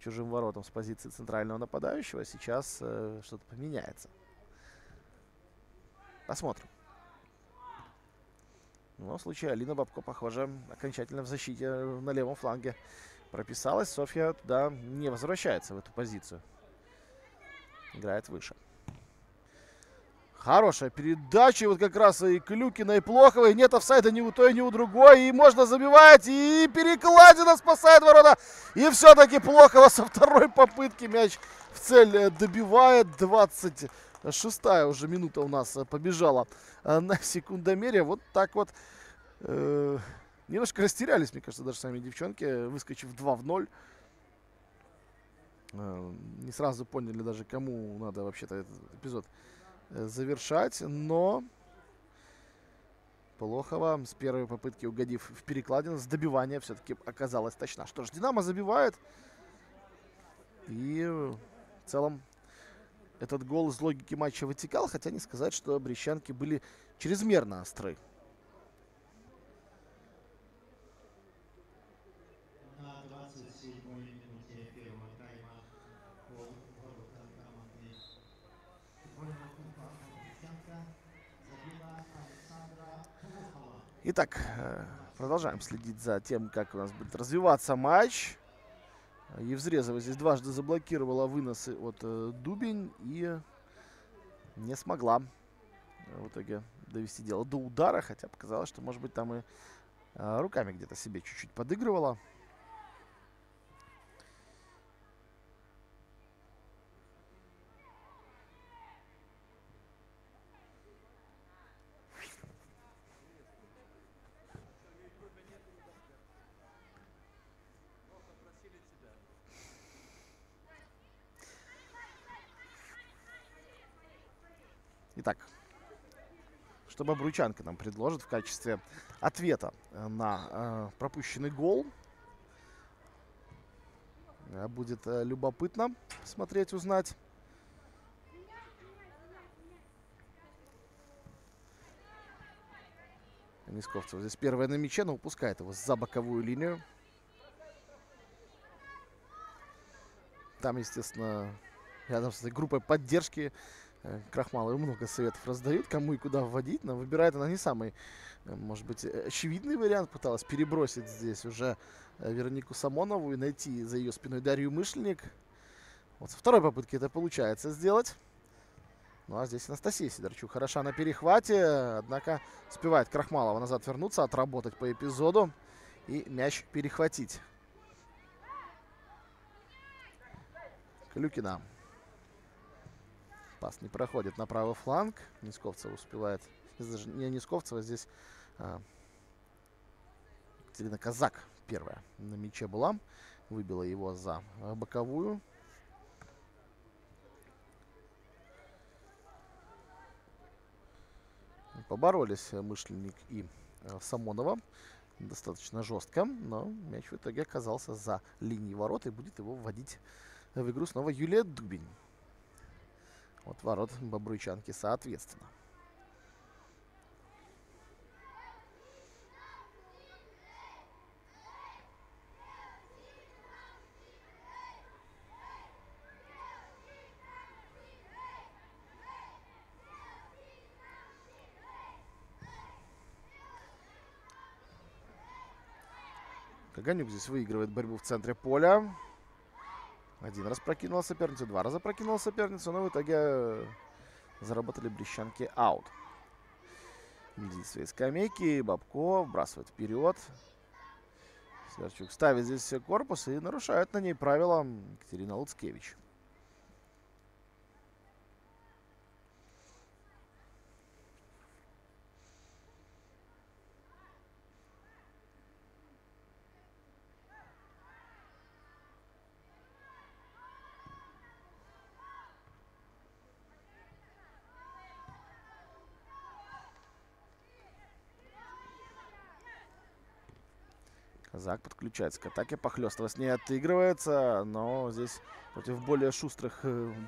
чужим воротам с позиции центрального нападающего. Сейчас что-то поменяется. Посмотрим. В любом случае, Алина Бабко, похоже, окончательно в защите на левом фланге прописалась. Софья туда не возвращается, в эту позицию. Играет выше. Хорошая передача. И вот как раз и Клюкина, и Плоховой. Нет офсайда ни у той, ни у другой. И можно забивать. И перекладина спасает ворота. И все-таки Плохова со второй попытки мяч в цель добивает. 26-я уже минута у нас побежала на секундомере. Вот так вот. Немножко растерялись, мне кажется, даже сами девчонки, выскочив 2-0. Не сразу поняли даже, кому надо вообще-то этот эпизод завершать. Но Полохова с первой попытки, угодив в перекладину, с добивания все-таки оказалась точна. Что ж, Динамо забивает. И в целом этот гол из логики матча вытекал, хотя не сказать, что брестчанки были чрезмерно остры. На 27-й минуте первого тайма гол в ворота команды футбольного клуба «Брестянка» забила Александра Полохова. Итак, продолжаем следить за тем, как у нас будет развиваться матч. Евзрезова здесь дважды заблокировала выносы от Дубень и не смогла в итоге довести дело до удара, хотя показалось, что, может быть, там и руками где-то себе чуть-чуть подыгрывала. Итак, что бобруйчанка нам предложит в качестве ответа на пропущенный гол. Будет любопытно смотреть, узнать. Нисковцев здесь первая на мяче, но упускает его за боковую линию. Там, естественно, рядом с этой группой поддержки Крахмалову много советов раздают, кому и куда вводить, но выбирает она не самый, может быть, очевидный вариант. Пыталась перебросить здесь уже Веронику Самонову и найти за ее спиной Дарью Мышленник. Вот со второй попытки это получается сделать. Ну а здесь Анастасия Сидорчук хороша на перехвате, однако успевает Крахмалова назад вернуться, отработать по эпизоду и мяч перехватить. Клюкина. Пас не проходит на правый фланг. Нисковцева успевает. Не Нисковцева, здесь Екатерина Казак первая на мяче была. Выбила его за боковую. Поборолись Мышленник и Самонова. Достаточно жестко, но мяч в итоге оказался за линией ворот и будет его вводить в игру снова Юлия Дубень. От ворот бобруйчанки соответственно. Каганюк здесь выигрывает борьбу в центре поля. Один раз прокинул соперницу, два раза прокинул соперницу, но в итоге заработали брестчанки аут. Лидит своей скамейки, Бабко вбрасывает вперед. Сидорчук ставит здесь корпус и нарушает на ней правила Екатерина Луцкевич. Казак подключается к атаке. Похлёстова с ней отыгрывается. Но здесь против более шустрых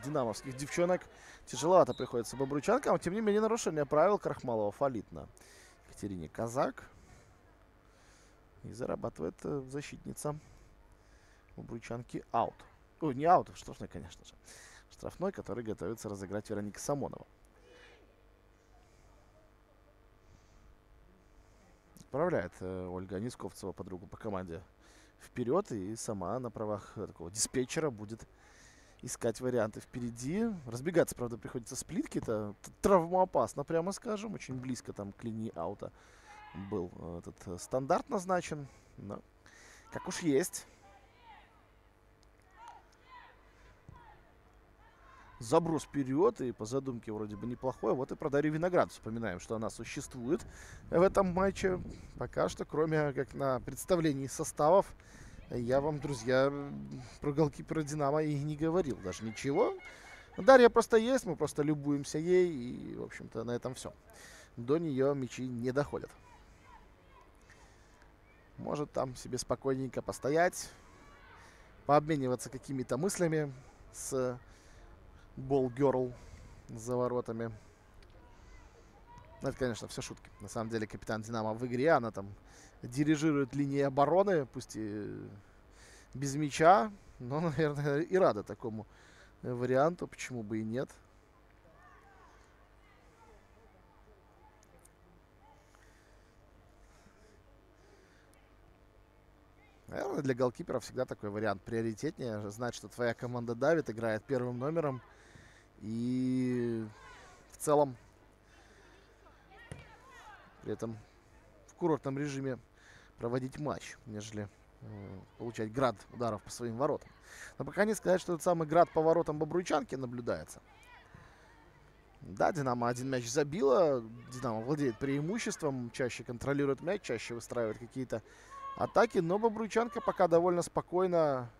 динамовских девчонок тяжеловато приходится бобруйчанкам. Тем не менее, нарушение правил Крахмалова фалит на Екатерине Казак. И зарабатывает защитница бобруйчанки аут. Ой, не аут, штрафной, конечно же. Штрафной, который готовится разыграть Вероника Самонова. Отправляет Ольга Нисковцева, подругу по команде, вперед. И сама на правах такого диспетчера будет искать варианты впереди. Разбегаться, правда, приходится с плитки. Это травмоопасно, прямо скажем. Очень близко там к линии аута был этот стандарт назначен. Но как уж есть. Заброс вперед, и по задумке вроде бы неплохой. Вот и про Дарью Виноград вспоминаем, что она существует в этом матче. Пока что, кроме как на представлении составов, я вам, друзья, про голкипера Динамо и не говорил даже ничего. Дарья просто есть, мы просто любуемся ей, и, в общем-то, на этом все. до нее мячи не доходят. Может там себе спокойненько постоять, пообмениваться какими-то мыслями с Ball-Girl за воротами. Ну, это, конечно, все шутки. На самом деле капитан Динамо в игре, она там дирижирует линией обороны, пусть и без мяча, но, наверное, и рада такому варианту, почему бы и нет. Наверное, для голкипера всегда такой вариант приоритетнее. Знать, что твоя команда давит, играет первым номером. И в целом при этом в курортном режиме проводить матч, нежели получать град ударов по своим воротам. Но пока не сказать, что этот самый град по воротам Бобруйчанки наблюдается. Да, Динамо один мяч забила. Динамо владеет преимуществом, чаще контролирует мяч, чаще выстраивает какие-то атаки, но Бобруйчанка пока довольно спокойно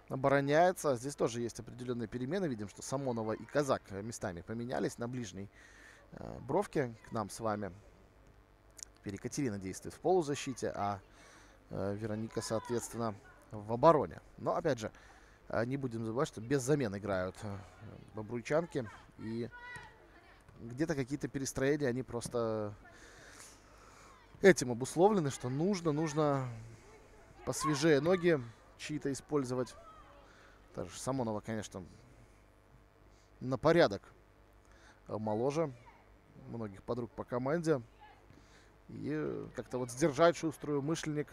обороняется. Здесь тоже есть определенные перемены. Видим, что Самонова и Казак местами поменялись на ближней бровке к нам с вами. Теперь Екатерина действует в полузащите, а Вероника, соответственно, в обороне. Но, опять же, не будем забывать, что без замен играют бобруйчанки. И где-то какие-то перестроения, они просто этим обусловлены, что нужно посвежее ноги чьи-то использовать. Даже Самонова, конечно, на порядок моложе многих подруг по команде. И как-то вот сдержать шуструю мышленник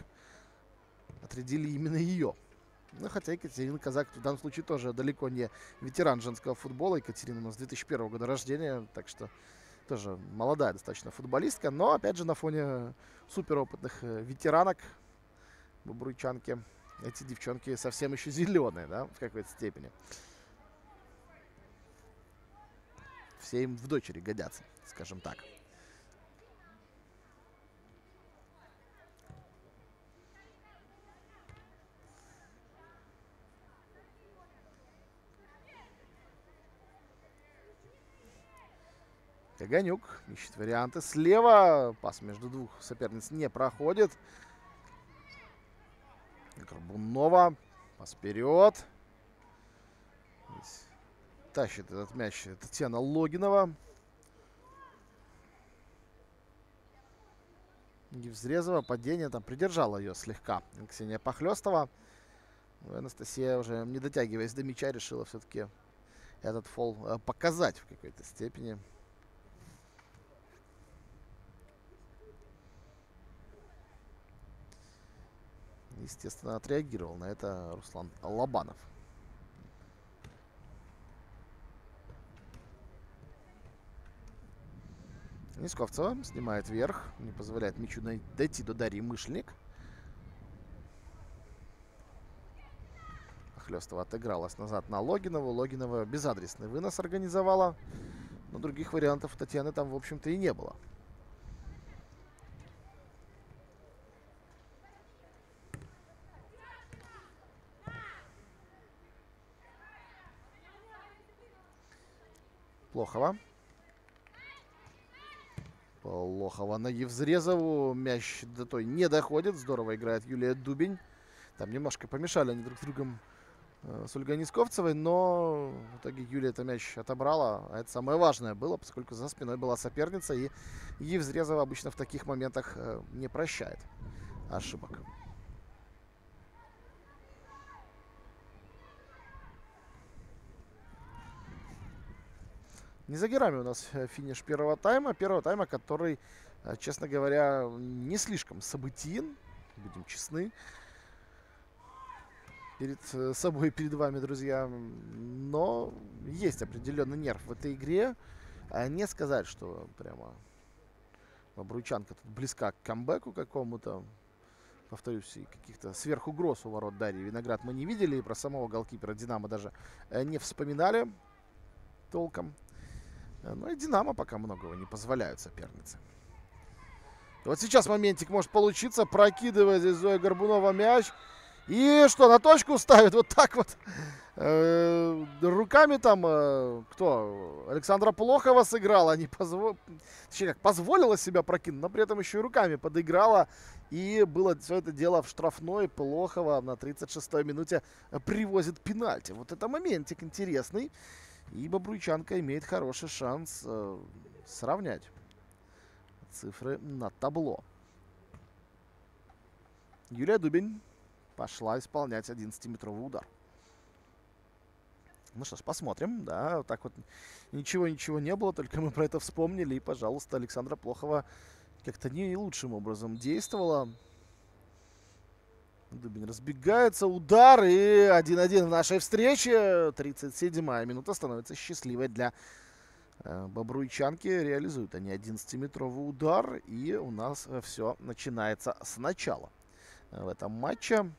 отрядили именно ее. Ну, хотя Екатерина Казак в данном случае тоже далеко не ветеран женского футбола. Екатерина у нас 2001 года рождения, так что тоже молодая достаточно футболистка. Но, опять же, на фоне суперопытных ветеранок бобруйчанки эти девчонки совсем еще зеленые, да, в какой-то степени. Все им в дочери годятся, скажем так. Каганюк ищет варианты слева. Пас между двух соперниц не проходит. Горбунова. Пас вперед. Здесь тащит этот мяч Татьяна Логинова. Евзрезова. Падение там придержала ее слегка Ксения Похлёстова. Но Анастасия, уже не дотягиваясь до мяча, решила все-таки этот фол показать в какой-то степени. Естественно, отреагировал на это Руслан Лобанов. Нисковцева снимает вверх, не позволяет мячу дойти до Дарьи Мышленник. Хлёстова отыгралась назад на Логинову. Логинова безадресный вынос организовала, но других вариантов у Татьяны там, в общем-то, и не было. Плохова. Плохова на Евзрезову. Мяч до той не доходит. Здорово играет Юлия Дубень. Там немножко помешали они друг с другом с Ольгой Нисковцевой, но в итоге Юлия этот мяч отобрала. А это самое важное было, поскольку за спиной была соперница. И Евзрезова обычно в таких моментах не прощает ошибок. Не за горами у нас финиш первого тайма. Первого тайма, который, честно говоря, не слишком событиен. Будем честны перед собой и перед вами, друзья. Но есть определенный нерв в этой игре. Не сказать, что прямо Бобруйчанка тут близка к камбэку какому-то. Повторюсь, и каких-то сверхугроз у ворот Дарьи Виноград мы не видели. И про самого голкипера Динамо даже не вспоминали толком. Ну и Динамо пока многого не позволяют сопернице. Вот сейчас моментик может получиться. Прокидывает здесь Зоя Горбунова мяч. И что, на точку ставит? Вот так вот Руками там кто? Александра Плохова сыграла, не точнее, как позволила себя прокинуть, но при этом еще и руками подыграла. И было все это дело в штрафной. Плохова на 36-й минуте привозит пенальти. Вот это моментик интересный. И Бобруйчанка имеет хороший шанс сравнять цифры на табло. Юлия Дубень пошла исполнять 11-метровый удар. Ну что ж, посмотрим. Да, вот так вот ничего не было, только мы про это вспомнили. И, пожалуйста, Александра Плохова как-то не лучшим образом действовала. Дубин разбегается, удар и 1-1 в нашей встрече. 37-я минута становится счастливой для Бобруйчанки. Реализуют они 11-метровый удар. И у нас все начинается сначала в этом матче.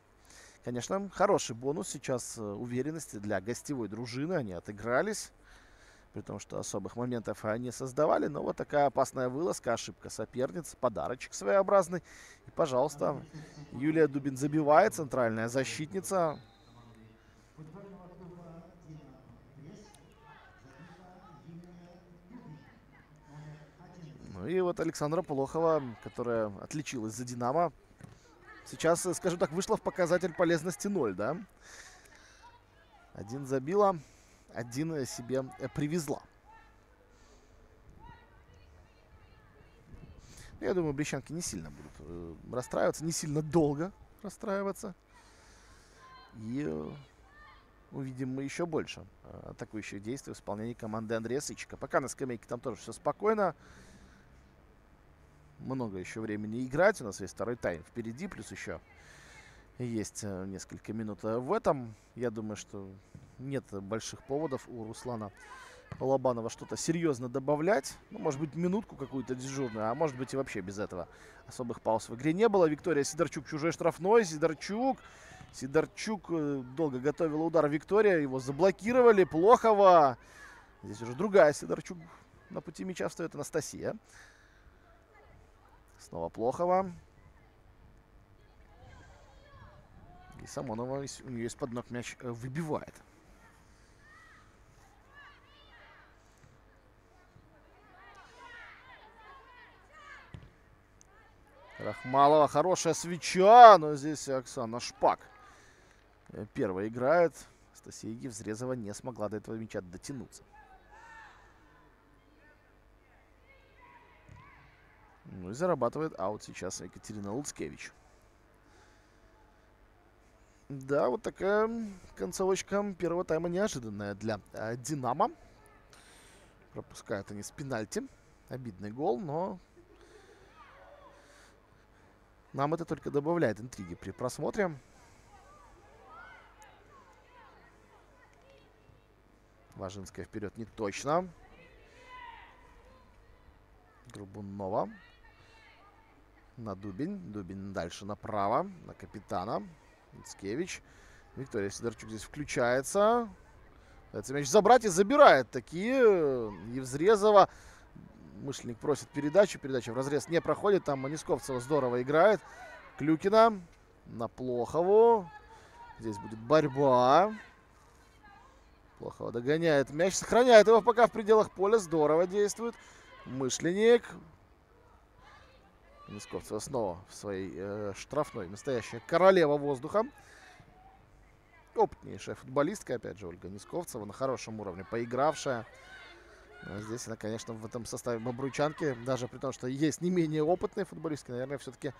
Конечно, хороший бонус сейчас уверенности для гостевой дружины. Они отыгрались, при том, что особых моментов они создавали. Но вот такая опасная вылазка, ошибка соперниц, подарочек своеобразный. И, пожалуйста, Юлия Дубин забивает, центральная защитница. Ну и вот Александра Плохова, которая отличилась за «Динамо», сейчас, скажем так, вышла в показатель полезности 0, да? 1 забила, 1 себе привезла. Я думаю, брещанки не сильно будут расстраиваться, не сильно долго расстраиваться. И увидим мы еще больше атакующих действий в исполнении команды Андрея Сычика. Пока на скамейке там тоже все спокойно. Много еще времени играть. У нас есть второй тайм впереди. Плюс еще есть несколько минут в этом. Я думаю, что нет больших поводов у Руслана Лобанова что-то серьезно добавлять. Ну, может быть, минутку какую-то дежурную, а может быть и вообще без этого. Особых пауз в игре не было. Виктория Сидорчук, чужой штрафной. Сидорчук долго готовила удар. Виктория, его заблокировали. Плохова. Здесь уже другая Сидорчук на пути мяча встает. Анастасия. Снова Плохова. И Самонова у нее из-под ног мяч выбивает. Рахмалова, хорошая свеча, но здесь Оксана Шпак первая играет. Анастасия Евзрезова не смогла до этого мяча дотянуться. Ну и зарабатывает аут сейчас Екатерина Луцкевич. Да, вот такая концовочка первого тайма неожиданная для «Динамо». Пропускают они с пенальти. Обидный гол, но нам это только добавляет интриги при просмотре. Важинская вперед не точно. Горбунова. На Дубень. Дубень дальше направо. На капитана. Мицкевич. Виктория Сидорчук здесь включается. Пытается мяч забрать и забирает такие. Евзрезова. Мышленник просит передачу. Передача в разрез не проходит. Там Манисковцева здорово играет. Клюкина. На Плохову. Здесь будет борьба. Плохова догоняет мяч. Сохраняет его пока в пределах поля. Здорово действует. Мышленник. Манисковцева снова в своей штрафной. Настоящая королева воздуха. Опытнейшая футболистка, опять же, Ольга Нисковцева. На хорошем уровне поигравшая. Но здесь она, конечно, в этом составе Бобруйчанки, даже при том, что есть не менее опытные футболистки, наверное, все-таки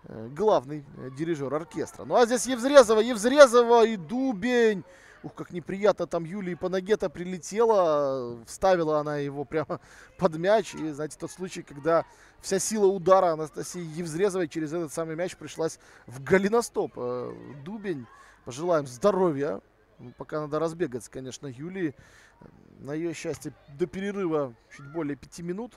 главный дирижер оркестра. Ну а здесь Евзрезова и Дубень. Ух, как неприятно там Юлии по ноге-то прилетела. Вставила она его прямо под мяч. И, знаете, тот случай, когда вся сила удара Анастасии Евзрезовой через этот самый мяч пришлась в голеностоп. Дубень, пожелаем здоровья. Пока надо разбегаться, конечно, Юлии. На ее счастье до перерыва чуть более 5 минут.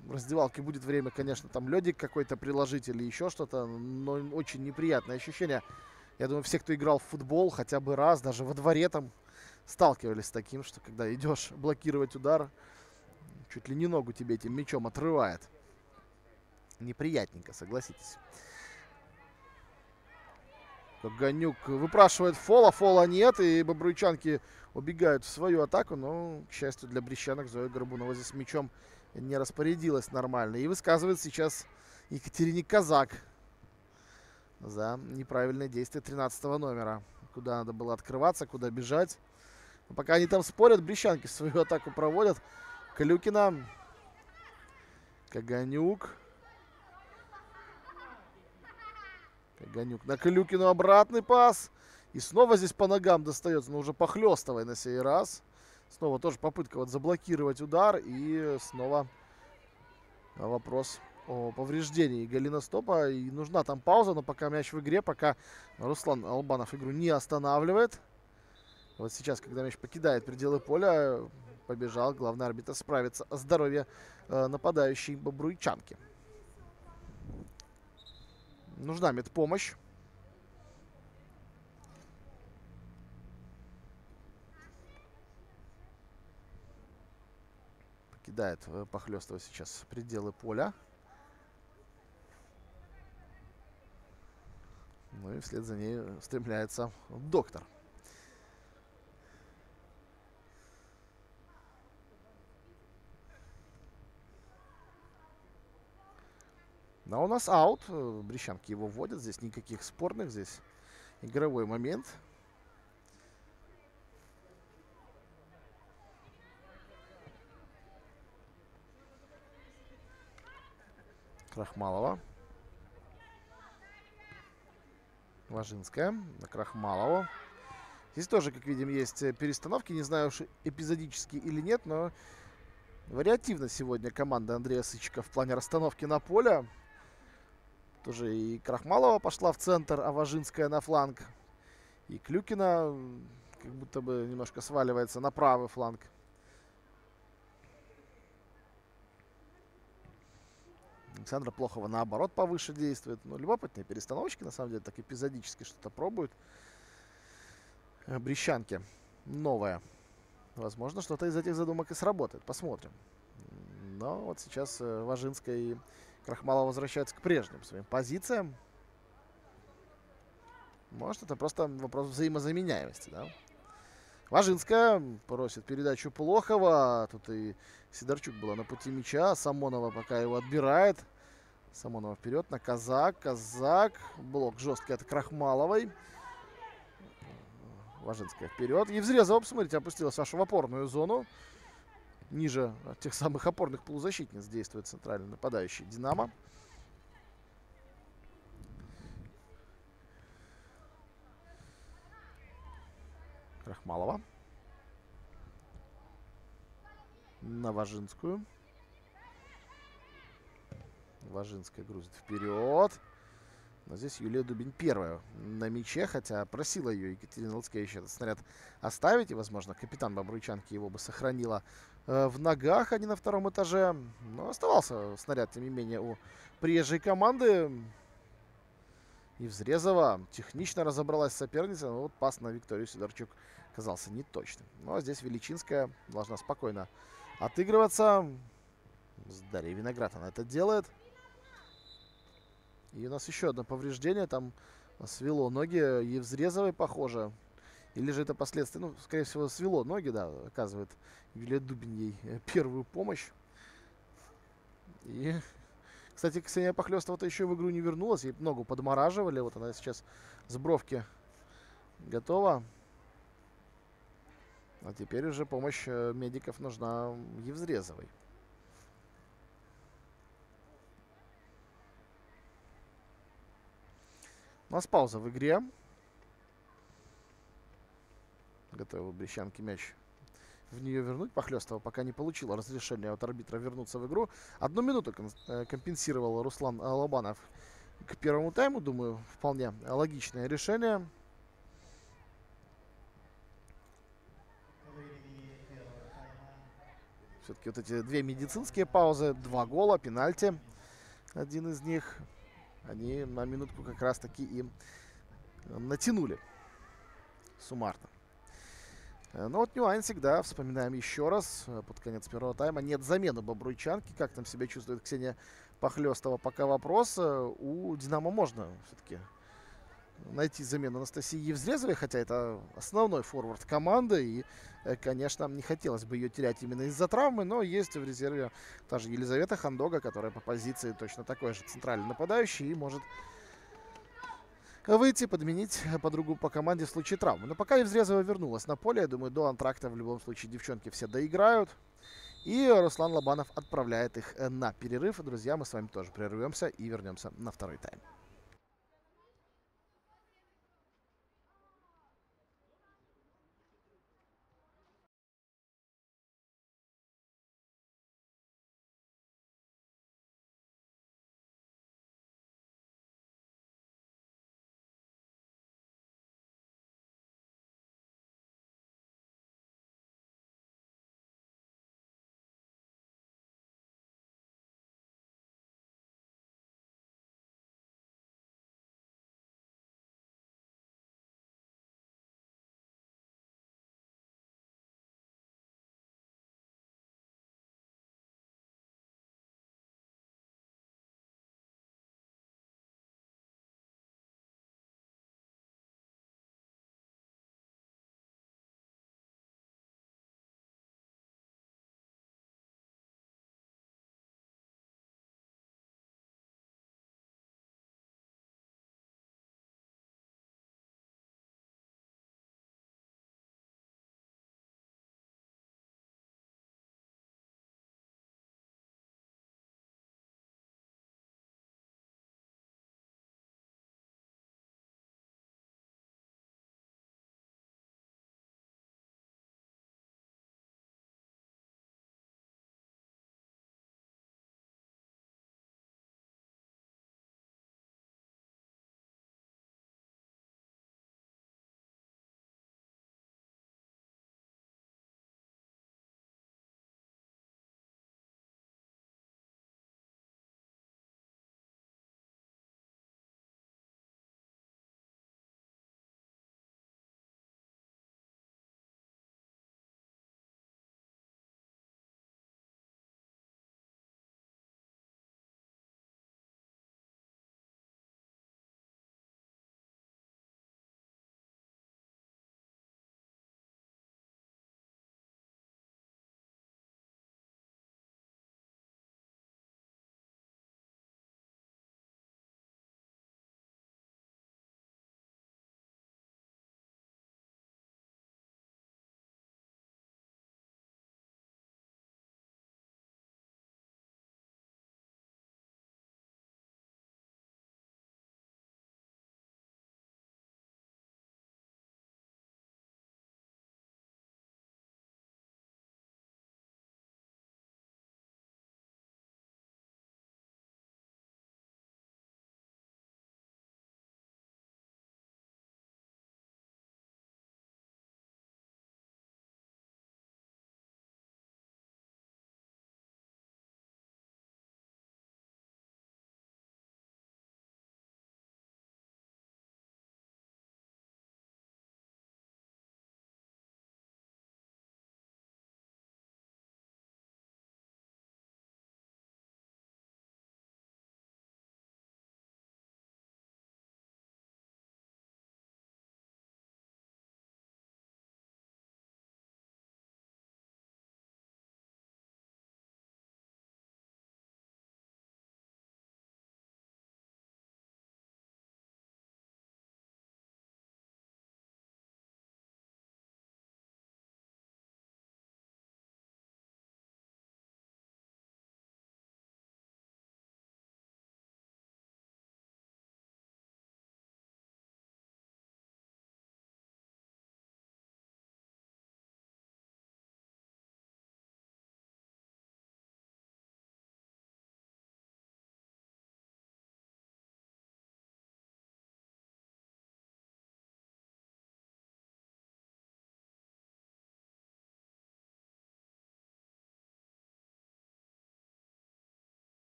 В раздевалке будет время, конечно, там ледик какой-то приложить или еще что-то. Но очень неприятное ощущение. Я думаю, все, кто играл в футбол хотя бы раз, даже во дворе там, сталкивались с таким, что когда идешь блокировать удар, чуть ли не ногу тебе этим мячом отрывает. Неприятненько, согласитесь. Каганюк выпрашивает фола, фола нет, и бобруйчанки убегают в свою атаку, но, к счастью для брестчанок, Зоя Горбунова здесь мячом не распорядилась нормально. И высказывает сейчас Екатерине Казак за неправильное действие 13-го номера. Куда надо было открываться, куда бежать. Но пока они там спорят, брестчанки свою атаку проводят. Клюкина. Каганюк. Каганюк на Клюкину обратный пас. И снова здесь по ногам достается, но уже похлестывая на сей раз. Снова тоже попытка вот заблокировать удар. И снова вопрос о повреждении голеностопа. И нужна там пауза, но пока мяч в игре, пока Руслан Албанов игру не останавливает. Вот сейчас, когда мяч покидает пределы поля, побежал главный арбитр справиться о здоровье нападающей бобруйчанки. Нужна медпомощь. Покидает Похлёстова сейчас пределы поля. Ну и вслед за ней стремляется доктор. Но у нас аут. Брестчанки его вводят. Здесь никаких спорных. Здесь игровой момент. Крахмалова. Важинская. На Крахмалову. Здесь тоже, как видим, есть перестановки. Не знаю уж эпизодические или нет, но вариативно сегодня команда Андрея Сычика в плане расстановки на поле. Тоже и Крахмалова пошла в центр, а Важинская на фланг. И Клюкина как будто бы немножко сваливается на правый фланг. Александра Плохова наоборот повыше действует. Ну, любопытные перестановочки, на самом деле, так эпизодически что-то пробуют. Брестчанки новая. Возможно, что-то из этих задумок и сработает. Посмотрим. Но вот сейчас Важинская и Крахмалова возвращаются к прежним своим позициям. Может, это просто вопрос взаимозаменяемости, да? Важинская просит передачу Плохова. Тут и Сидорчук была на пути мяча. Самонова пока его отбирает. Самонова вперед на Казак. Казак. Блок жесткий от Крахмаловой. Важинская вперед. Евзрезова, посмотрите, опустилась аж в опорную зону. Ниже тех самых опорных полузащитниц действует центральный нападающий «Динамо». Крахмалова. На Важинскую. Важинская грузит вперед. Но здесь Юлия Дубень первая на мяче, хотя просила ее Екатерина Луцкевич этот снаряд оставить. И, возможно, капитан бобруйчанки его бы сохранила в ногах, а не на втором этаже. Но оставался снаряд, тем не менее, у приезжей команды. Евзрезова технично разобралась с соперницей, но вот пас на Викторию Сидорчук оказался неточным. Но здесь Величинская должна спокойно отыгрываться. С Дарьей Виноград она это делает. И у нас еще одно повреждение. Там свело ноги Евзрезовой, похоже. Или же это последствия. Ну, скорее всего, свело ноги, да. Оказывает Юлия Дубень ей первую помощь. И, кстати, Ксения Похлёстова-то еще в игру не вернулась. Ей ногу подмораживали. Вот она сейчас с бровки готова. А теперь уже помощь медиков нужна Евзрезовой. У нас пауза в игре. Готовы брестчанки мяч в нее вернуть. Похлёстова пока не получила разрешения от арбитра вернуться в игру. 1 минуту компенсировал Руслан Лобанов к первому тайму. Думаю, вполне логичное решение. Все-таки вот эти две медицинские паузы, 2 гола, пенальти. Один из них. Они на минутку как раз таки и натянули суммарно. Но вот нюансик, да, вспоминаем еще раз. Под конец первого тайма нет замены бобруйчанки. Как там себя чувствует Ксения Похлёстова, пока вопрос. У «Динамо» можно все-таки найти замену Анастасии Евзрезовой, хотя это основной форвард команды, и, конечно, не хотелось бы ее терять именно из-за травмы, но есть в резерве та же Елизавета Хандога, которая по позиции точно такой же центральный нападающий и может выйти, подменить подругу по команде в случае травмы. Но пока Евзрезова вернулась на поле, я думаю, до антракта в любом случае девчонки все доиграют. И Руслан Лобанов отправляет их на перерыв. Друзья, мы с вами тоже прервемся и вернемся на второй тайм.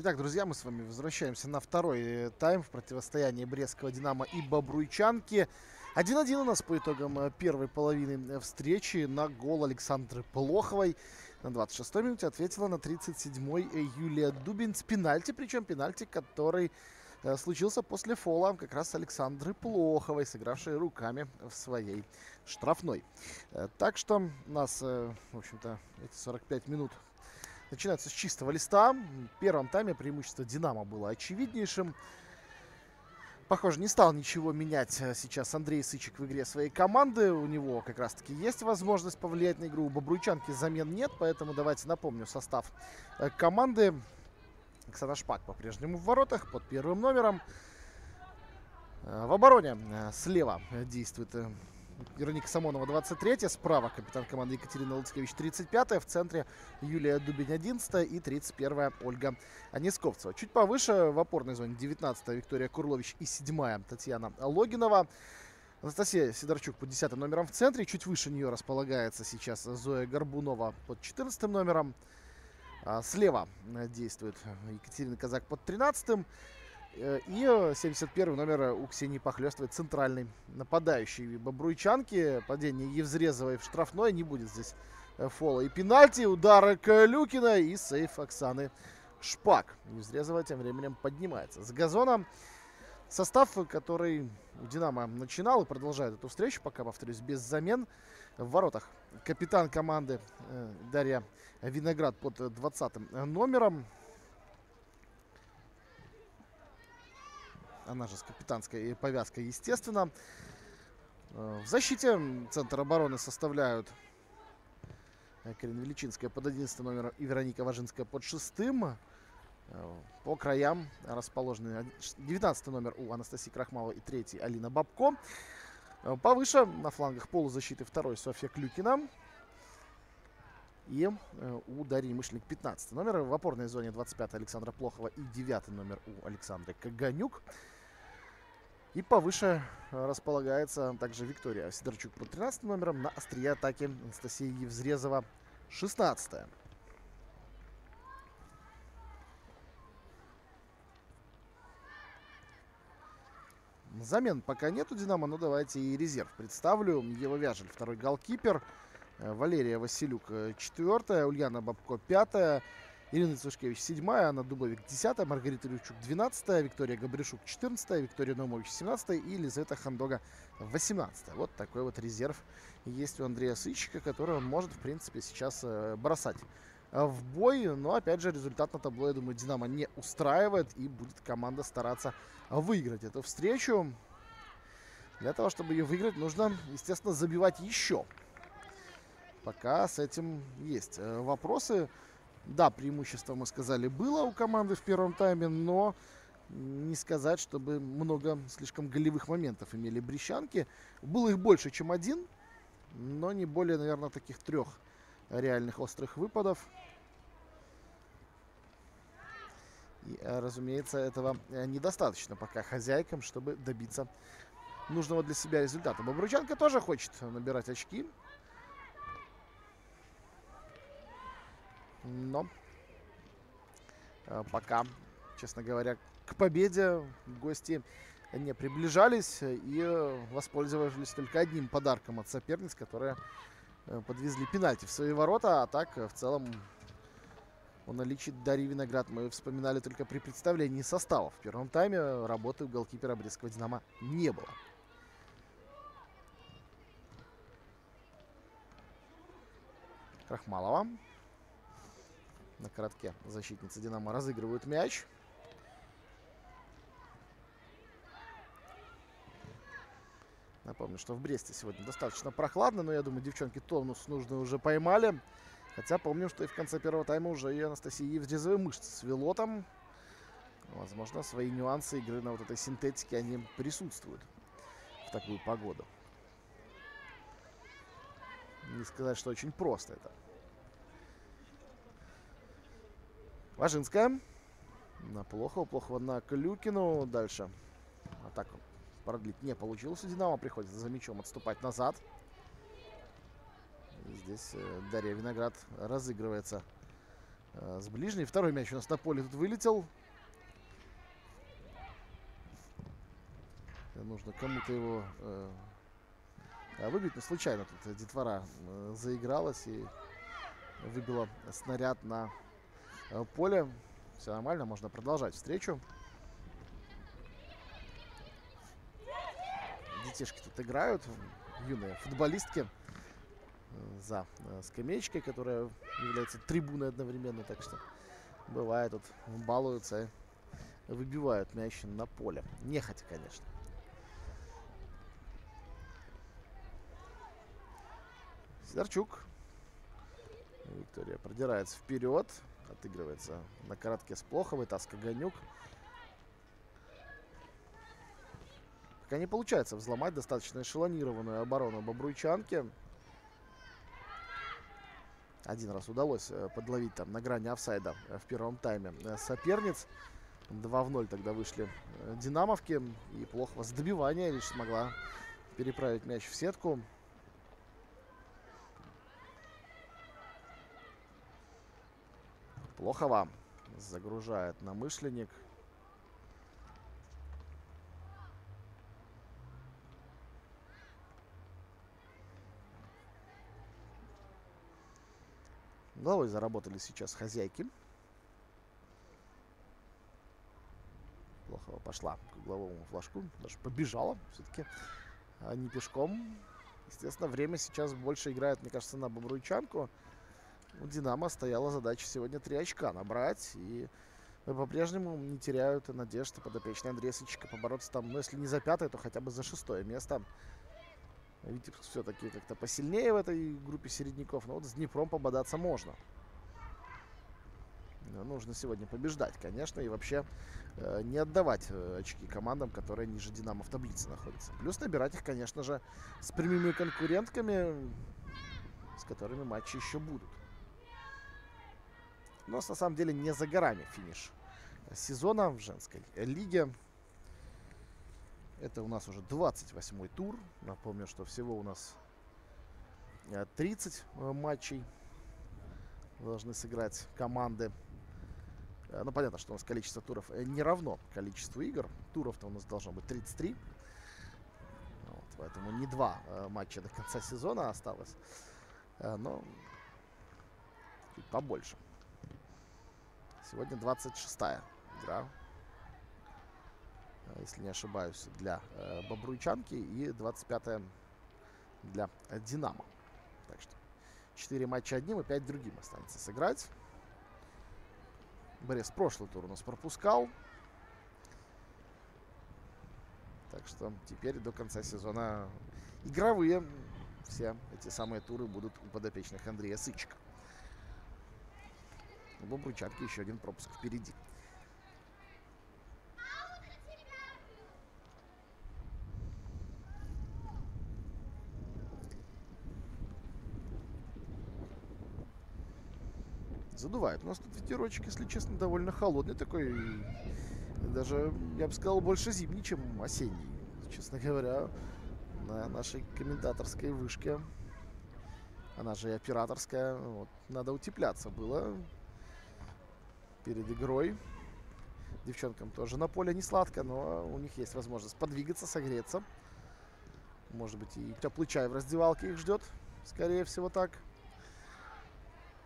Итак, друзья, мы с вами возвращаемся на второй тайм в противостоянии Брестского «Динамо» и Бобруйчанки. 1-1 у нас по итогам первой половины встречи. На гол Александры Плоховой на 26-й минуте ответила на 37-й Юлия Дубин с пенальти. Причем пенальти, который случился после фола как раз Александры Плоховой, сыгравшей руками в своей штрафной. Так что у нас, в общем-то, эти 45 минут начинаются с чистого листа. В первом тайме преимущество «Динамо» было очевиднейшим. Похоже, не стал ничего менять сейчас Андрей Сычек в игре своей команды. У него как раз-таки есть возможность повлиять на игру. У Бобруйчанки замен нет, поэтому давайте напомню состав команды. Оксана Шпак по-прежнему в воротах под первым номером. В обороне слева действует Вероника Самонова, 23-я. Справа капитан команды Екатерина Луцкевич, 35-я. В центре Юлия Дубень, 11-я. И 31-я Ольга Анисковцева. Чуть повыше в опорной зоне 19-я Виктория Курлович и 7-я Татьяна Логинова. Анастасия Сидорчук под 10-м номером в центре. Чуть выше нее располагается сейчас Зоя Горбунова под 14-м номером. Слева действует Екатерина Казак под 13-м. И 71-й номер у Ксении Похлёстовой, центральный нападающий Бобруйчанки. Падение Евзрезовой в штрафной. Не будет здесь фола и пенальти. Удар Клюкина и сейф Оксаны Шпак. Евзрезова тем временем поднимается с газона. Состав, который у «Динамо» начинал и продолжает эту встречу, пока, повторюсь, без замен. В воротах капитан команды Дарья Виноград под 20-м номером. Она же с капитанской повязкой, естественно. В защите центр обороны составляют Карина Величинская под 11 номером и Вероника Важинская под 6-м. По краям расположены 19 номер у Анастасии Крахмаловой и 3-й Алина Бабко. Повыше на флангах полузащиты 2-й Софья Клюкина. И у Дарьи Мышленник 15 номер. В опорной зоне 25-й Александра Плохова и 9 номер у Александры Каганюк. И повыше располагается также Виктория Сидорчук под 13 номером. На острие атаки Анастасия Евзрезова 16-я. Замен пока нету «Динамо», но давайте и резерв представлю. Ева Вяжель, второй голкипер. Валерия Василюк, 4-я. Ульяна Бабко, 5-я. Ирина Цушкевич, 7-я. Анна Дубовик, 10-я. Маргарита Любчук, 12-я. Виктория Габришук, 14-я. Виктория Номович, 17-я. И Елизавета Хандога, 18-я. Вот такой вот резерв есть у Андрея Сычика, который он может, в принципе, сейчас бросать в бой. Но, опять же, результат на табло, я думаю, «Динамо» не устраивает. И будет команда стараться выиграть эту встречу. Для того, чтобы ее выиграть, нужно, естественно, забивать еще. Пока с этим есть вопросы. Да, преимущество, мы сказали, было у команды в первом тайме, но не сказать, чтобы много слишком голевых моментов имели брестчанки. Было их больше, чем один, но не более, наверное, таких 3 реальных острых выпадов. И, разумеется, этого недостаточно пока хозяйкам, чтобы добиться нужного для себя результата. Бобруйчанка тоже хочет набирать очки. Но пока, честно говоря, к победе гости не приближались и воспользовались только одним подарком от соперниц, которые подвезли пенальти в свои ворота. А так, в целом, о наличии Дарьи Виноград мы вспоминали только при представлении состава. В первом тайме работы у голкипера Брестского «Динамо» не было. Крахмалова. На коротке защитницы «Динамо» разыгрывают мяч. Напомню, что в Бресте сегодня достаточно прохладно, но я думаю, девчонки тонус нужно уже поймали. Хотя помню, что и в конце первого тайма уже и Анастасии Евзрезовой мышцы свело там. Возможно, свои нюансы игры на вот этой синтетике, они присутствуют в такую погоду. Не сказать, что очень просто это. Важинская. На Плохова на Клюкину. Дальше атаку продлить не получилось у «Динамо». Приходится за мячом отступать назад. И здесь Дарья Виноград разыгрывается с ближней. Второй мяч у нас на поле тут вылетел. Нужно кому-то его выбить. Но случайно тут детвора заигралась и выбила снаряд на поле. Все нормально, можно продолжать встречу. Детишки тут играют, юные футболистки за скамеечкой, которая является трибуной одновременно. Так что бывает, тут балуются, выбивают мяч на поле. Нехотя, конечно. Сидорчук. Виктория продирается вперед. Отыгрывается на коротке с Плоховой. Таска Ганюк. Пока не получается взломать достаточно эшелонированную оборону бобруйчанки. Один раз удалось подловить там на грани офсайда в первом тайме соперниц. 2-0 тогда вышли динамовки. И Плохова с добивания лишь смогла переправить мяч в сетку. Плохова загружает намышленник. Головой заработали сейчас хозяйки. Плохова пошла к угловому флажку. Даже побежала все-таки, а не пешком. Естественно, время сейчас больше играет, мне кажется, на бобруйчанку. У «Динамо» стояла задача сегодня 3 очка набрать. И по-прежнему не теряют надежды подопечные Андрея Сычика побороться там, ну, если не за 5-е, то хотя бы за 6-е место. Витебск все-таки как-то посильнее в этой группе середняков. Но вот с Днепром пободаться можно. Но нужно сегодня побеждать, конечно. И вообще не отдавать очки командам, которые ниже «Динамо» в таблице находятся. Плюс набирать их, конечно же, с прямыми конкурентками, с которыми матчи еще будут. Но на самом деле не за горами финиш сезона в женской лиге. Это у нас уже 28-й тур. Напомню, что всего у нас 30 матчей должны сыграть команды. Ну, понятно, что у нас количество туров не равно количеству игр. Туров-то у нас должно быть 33. Вот, поэтому не 2 матча до конца сезона осталось. Но чуть побольше. Сегодня 26-я игра, если не ошибаюсь, для бобруйчанки, и 25-я для «Динамо». Так что 4 матча одним и 5 другим останется сыграть. Брест прошлый тур у нас пропускал. Так что теперь до конца сезона игровые все эти самые туры будут у подопечных Андрея Сычика. У бобруйчанки еще один пропуск впереди. Задувает. У нас тут ветерочек, если честно, довольно холодный такой. Даже, я бы сказал, больше зимний, чем осенний. Честно говоря, на нашей комментаторской вышке, она же и операторская, вот, надо утепляться было перед игрой. Девчонкам тоже на поле не сладко, но у них есть возможность подвигаться, согреться. Может быть, и теплый чай в раздевалке их ждет. Скорее всего, так.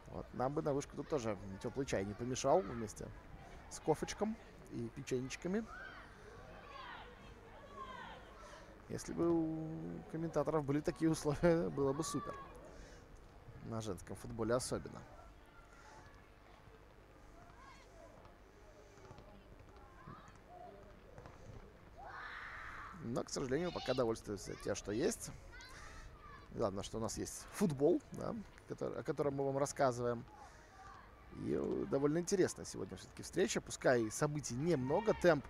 Вот, нам бы на вышку тут тоже теплый чай не помешал вместе с кофечком и печенечками. Если бы у комментаторов были такие условия, было бы супер. На женском футболе особенно. Но, к сожалению, пока довольствуются тем, что есть. Главное, что у нас есть футбол, да, о котором мы вам рассказываем. И довольно интересная сегодня все-таки встреча. Пускай событий немного. Темп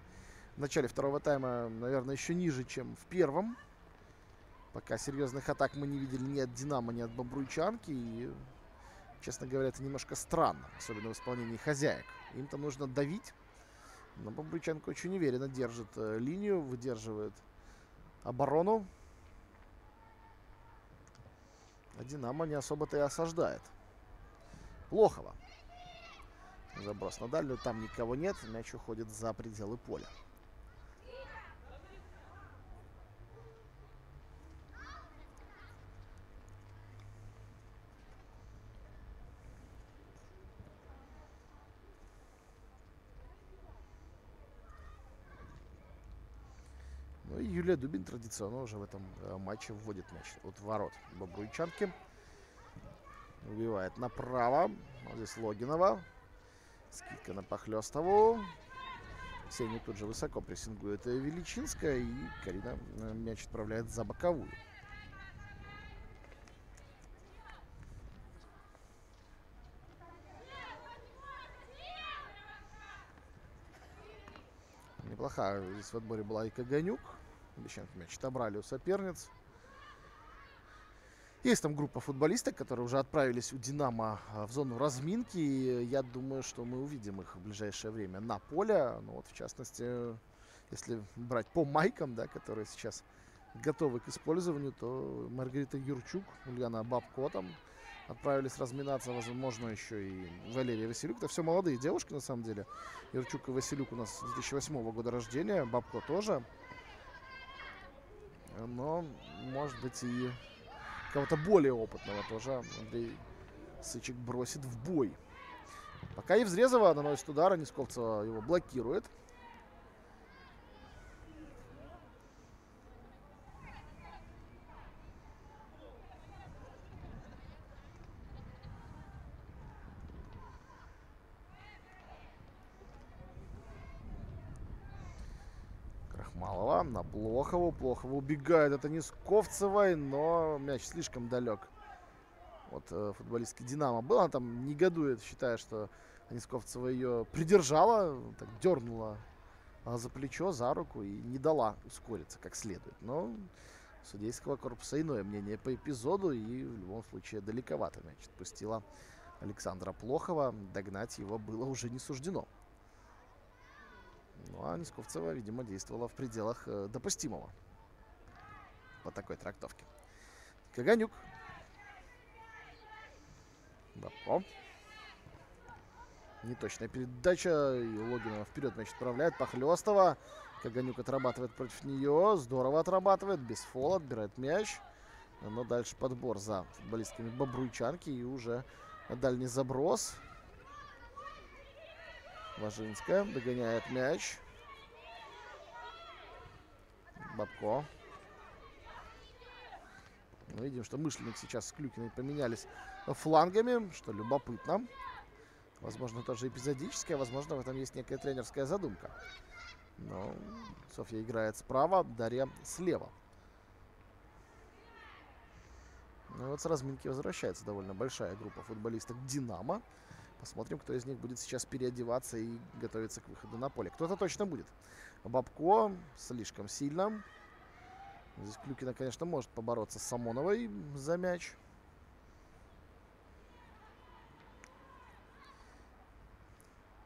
в начале второго тайма, наверное, еще ниже, чем в первом. Пока серьезных атак мы не видели ни от «Динамо», ни от бобруйчанки. И, честно говоря, это немножко странно. Особенно в исполнении хозяек. Им-то нужно давить. Но бобруйчанка очень уверенно держит линию, выдерживает оборону. А «Динамо» не особо-то и осаждает. Плохова. Заброс на дальнюю. Там никого нет. Мяч уходит за пределы поля. Ну и Юлия Дубин традиционно уже в этом матче вводит мяч от ворот бобруйчанки. Убивает направо. Вот здесь Логинова. Скидка на Похлёстову. Ксения тут же высоко прессингует Величинская. И Карина мяч отправляет за боковую. Неплохая здесь в отборе была и Каганюк. Обещанки мяч отобрали у соперниц. Есть там группа футболисток, которые уже отправились у «Динамо» в зону разминки. И я думаю, что мы увидим их в ближайшее время на поле. Ну вот, в частности, если брать по майкам, да, которые сейчас готовы к использованию, то Маргарита Юрчук, Ульяна Бабко там отправились разминаться. Возможно, еще и Валерия Василюк. Это все молодые девушки, на самом деле. Юрчук и Василюк у нас 2008 года рождения. Бабко тоже. Но, может быть, и кого-то более опытного тоже Андрей Сычек бросит в бой. Пока Евзрезова наносит удар, а Несковцева его блокирует. Крахмалова на Блохову. Плохова убегает от Несковцевой, но мяч слишком далек от футболистки «Динамо» был. Она там негодует, считая, что Несковцева ее придержала, так дернула за плечо, за руку и не дала ускориться как следует. Но у судейского корпуса иное мнение по эпизоду, и в любом случае далековато мяч отпустила Александра Плохова. Догнать его было уже не суждено. Ну а Несковцева, видимо, действовала в пределах допустимого по такой трактовке. Каганюк. Бабко. Неточная передача. И Логинова вперед мяч отправляет. Похлёстова. Каганюк отрабатывает против нее. Здорово отрабатывает. Без фола. Отбирает мяч. Но дальше подбор за футболистками бобруйчанки. И уже дальний заброс. Важинская догоняет мяч. Бабко. Мы видим, что Мышленник сейчас с Клюкиной поменялись флангами, что любопытно. Возможно, тоже эпизодическое, возможно, в этом есть некая тренерская задумка. Но Софья играет справа, Дарья слева. Ну вот с разминки возвращается довольно большая группа футболисток «Динамо». Посмотрим, кто из них будет сейчас переодеваться и готовиться к выходу на поле. Кто-то точно будет. Бабко слишком сильно. Здесь Клюкина, конечно, может побороться с Самоновой за мяч.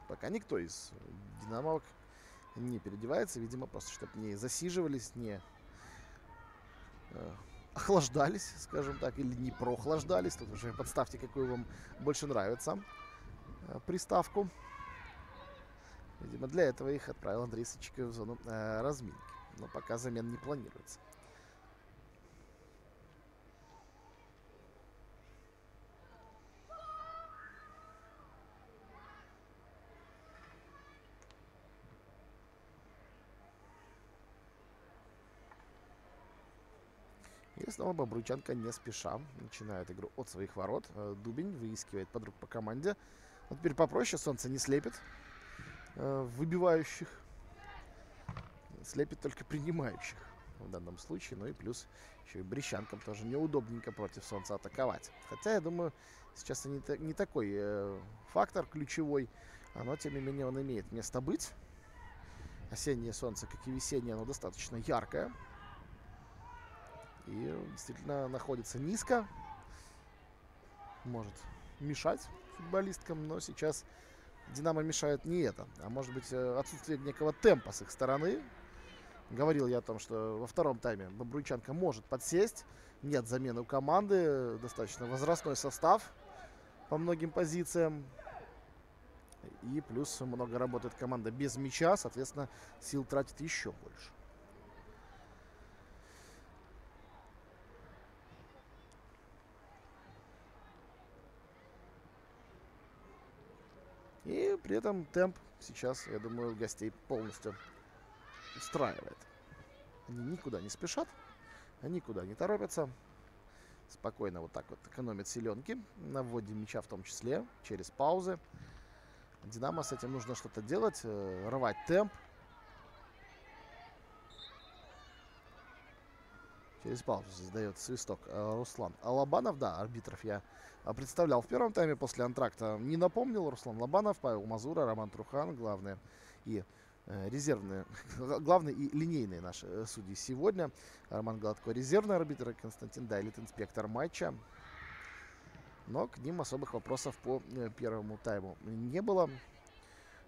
Пока никто из динамовок не переодевается. Видимо, просто чтобы не засиживались, не охлаждались, скажем так, или не прохлаждались. Тут уже подставьте, какую вам больше нравится приставку. Видимо, для этого их отправил Андрей Сычек в зону разминки. Но пока замен не планируется. И снова бобруйчанка не спеша начинает игру от своих ворот. Дубень выискивает подруг по команде. Но теперь попроще, солнце не слепит выбивающих. Слепит только принимающих в данном случае. Ну и плюс еще и брещанкам тоже неудобненько против солнца атаковать. Хотя, я думаю, сейчас не такой фактор ключевой. Но, тем не менее, он имеет место быть. Осеннее солнце, как и весеннее, оно достаточно яркое. И действительно находится низко. Может мешать футболисткам, но сейчас «Динамо» мешает не это, а может быть отсутствие некого темпа с их стороны. Говорил я о том, что во втором тайме бобруйчанка может подсесть. Нет замены у команды, достаточно возрастной состав по многим позициям. И плюс много работает команда без мяча, соответственно, сил тратит еще больше. И при этом темп сейчас, я думаю, гостей полностью устраивает. Они никуда не спешат, они никуда не торопятся. Спокойно вот так вот экономят силенки на вводе мяча в том числе, через паузы. Динамо с этим нужно что-то делать, рвать темп. Через паузу создает свисток Руслан Лобанов. Да, арбитров я представлял в первом тайме после антракта. Не напомнил Руслан Лобанов, Павел Мазура, Роман Трухан. Главные и резервные, главные и линейные наши судьи сегодня. Роман Гладко резервный арбитр, Константин Дайлит инспектор матча. Но к ним особых вопросов по первому тайму не было.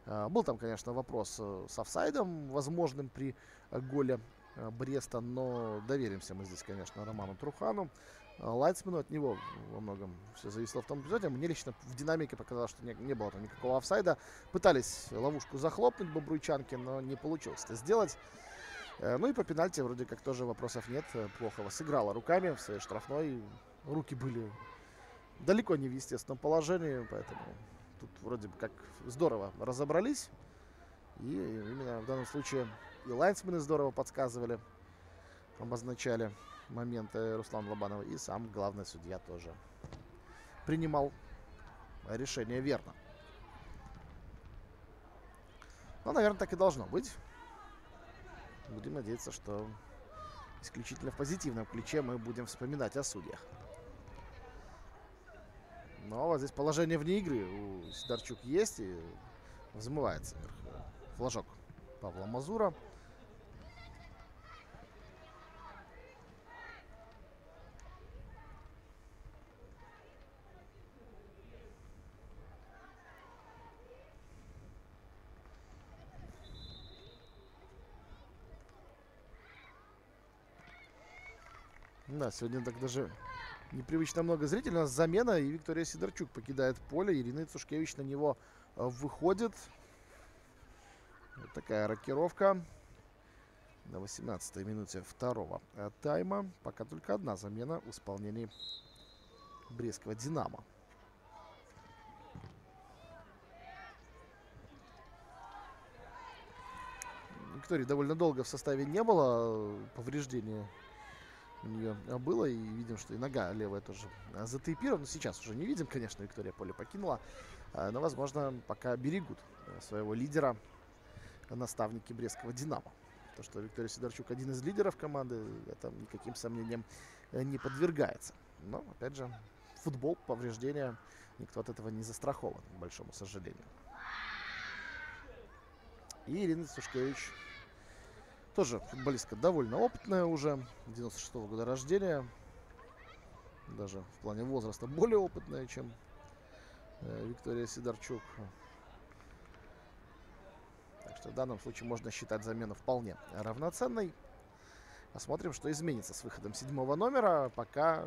Был там, конечно, вопрос с офсайдом, возможным при голе Бреста, но доверимся мы здесь, конечно, Роману Трухану, Лайнсмену. От него во многом все зависело в том эпизоде. Мне лично в динамике показалось, что не было там никакого офсайда. Пытались ловушку захлопнуть бобруйчанки, но не получилось это сделать. Ну и по пенальти вроде как тоже вопросов нет. Плохова сыграла руками в своей штрафной. Руки были далеко не в естественном положении, поэтому тут вроде бы как здорово разобрались. И именно в данном случае и лайнсмены здорово подсказывали, обозначали моменты Руслана Лобанова. И сам главный судья тоже принимал решение верно. Ну, наверное, так и должно быть. Будем надеяться, что исключительно в позитивном ключе мы будем вспоминать о судьях. Но вот здесь положение вне игры у Сидорчук есть. И взмывается вверх флажок Павла Мазура. Да, сегодня так даже непривычно много зрителей. У нас замена, и Виктория Сидорчук покидает поле. Ирина Цушкевич на него выходит. Вот такая рокировка. На 18-й минуте второго тайма. Пока только одна замена в исполнении брестского «Динамо». Виктории довольно долго в составе не было. Повреждение у нее было. И видим, что и нога левая тоже затейпирована. Но сейчас уже не видим, конечно, Виктория поле покинула. Но, возможно, пока берегут своего лидера наставники брестского «Динамо». То, что Виктория Сидорчук один из лидеров команды, это никаким сомнениям не подвергается. Но, опять же, футбол, повреждения, никто от этого не застрахован, к большому сожалению. И Ирина Цушкевич, тоже футболистка довольно опытная уже, 96-го года рождения. Даже в плане возраста более опытная, чем Виктория Сидорчук. Так что в данном случае можно считать замену вполне равноценной. Посмотрим, что изменится с выходом 7-го номера. Пока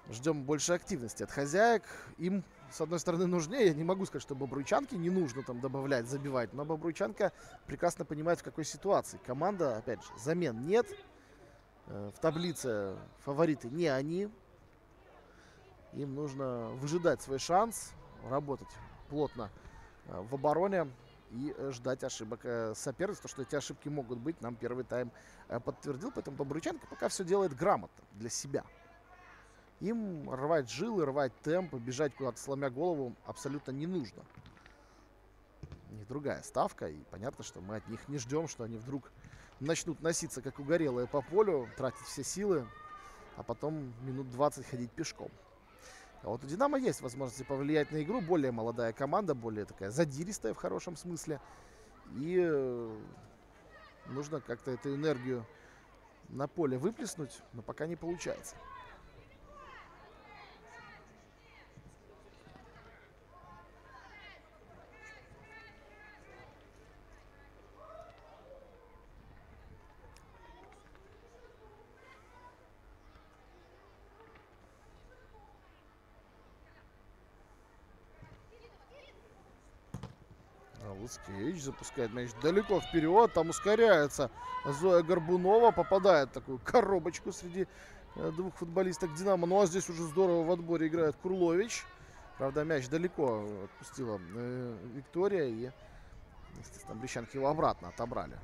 ждем больше активности от хозяек. Им, с одной стороны, нужнее. Я не могу сказать, что бобруйчанке не нужно там добавлять, забивать. Но бобруйчанка прекрасно понимает, в какой ситуации. Команда, опять же, замен нет. В таблице фавориты не они. Им нужно выжидать свой шанс, работать плотно в обороне и ждать ошибок соперниц. То, что эти ошибки могут быть, нам первый тайм подтвердил. Поэтому Бобруйчанка пока все делает грамотно для себя. Им рвать жилы, рвать темп, бежать куда-то сломя голову абсолютно не нужно. У них другая ставка, и понятно, что мы от них не ждем, что они вдруг начнут носиться как угорелые по полю, тратить все силы, а потом минут 20 ходить пешком. А вот у «Динамо» есть возможность повлиять на игру. Более молодая команда, более такая задиристая в хорошем смысле. И нужно как-то эту энергию на поле выплеснуть, но пока не получается. Лыскевич запускает мяч далеко вперед. Там ускоряется Зоя Горбунова. Попадает в такую коробочку среди двух футболисток Динамо. Ну а здесь уже здорово в отборе играет Курлович. Правда, мяч далеко отпустила Виктория. И, естественно, брещанки его обратно отобрали.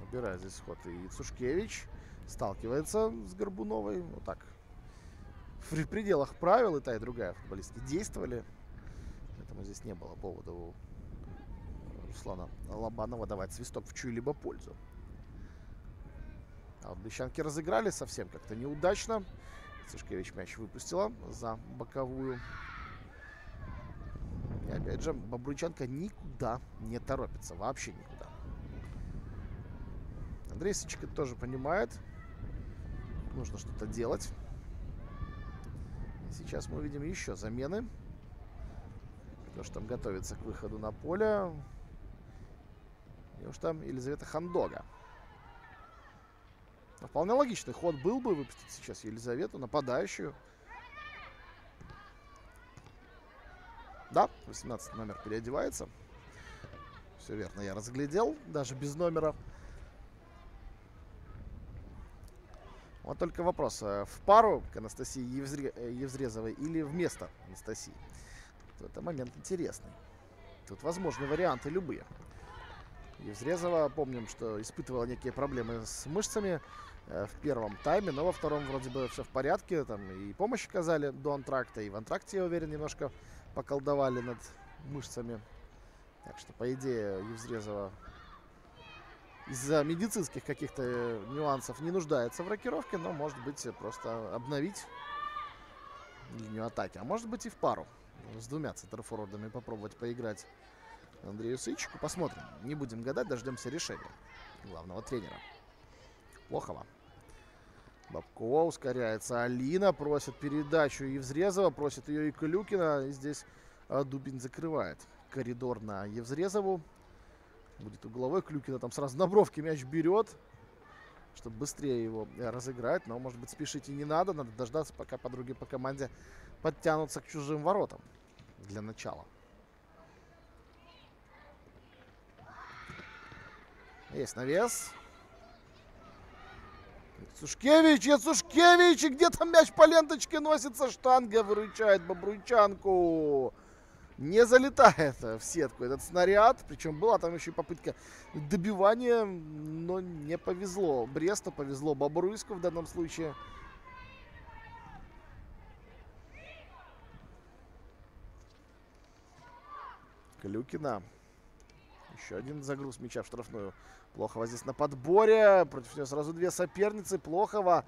Набирает здесь ход и Цушкевич. Сталкивается с Горбуновой. Вот так. В пределах правил и та, и другая футболистки действовали. Поэтому здесь не было повода у Руслана Лобанова давать свисток в чью-либо пользу. А вот брещанки разыграли совсем как-то неудачно. Цушкевич мяч выпустила за боковую. И опять же, бобруйчанка никуда не торопится. Вообще никуда. Андрей Сычек это тоже понимает. Нужно что-то делать. И сейчас мы увидим еще замены. Потому что там готовится к выходу на поле. И уж там Елизавета Хандога. Но вполне логичный ход был бы выпустить сейчас Елизавету, нападающую. Да, 18 номер переодевается. Все верно, я разглядел, даже без номера. Вот только вопрос, в пару к Анастасии Евзрезовой или вместо Анастасии? Это момент интересный. Тут возможны варианты любые. Евзрезова, помним, что испытывала некие проблемы с мышцами в первом тайме, но во втором вроде бы все в порядке. Там и помощь оказали до антракта, и в антракте, я уверен, немножко поколдовали над мышцами. Так что, по идее, Евзрезова из-за медицинских каких-то нюансов не нуждается в рокировке, но, может быть, просто обновить линию атаки. А может быть и в пару с двумя центрфорвардами попробовать поиграть Андрею Сычику. Посмотрим. Не будем гадать, дождемся решения главного тренера. Плохова. Бабкова ускоряется. Алина просит передачу Евзрезова, просит ее и Клюкина. И здесь Дубин закрывает коридор на Евзрезову. Будет угловой. Клюкина там сразу на бровке мяч берет, чтобы быстрее его разыграть. Но, может быть, спешить и не надо. Надо дождаться, пока подруги по команде подтянутся к чужим воротам для начала. Есть навес. Цушкевич! И где там мяч по ленточке носится? Штанга выручает бобруйчанку. Не залетает в сетку этот снаряд. Причем была там еще и попытка добивания, но не повезло Бресту, повезло Бобруйску в данном случае. Клюкина. Еще один загруз мяча в штрафную. Плохова здесь на подборе. Против нее сразу две соперницы. Плохова.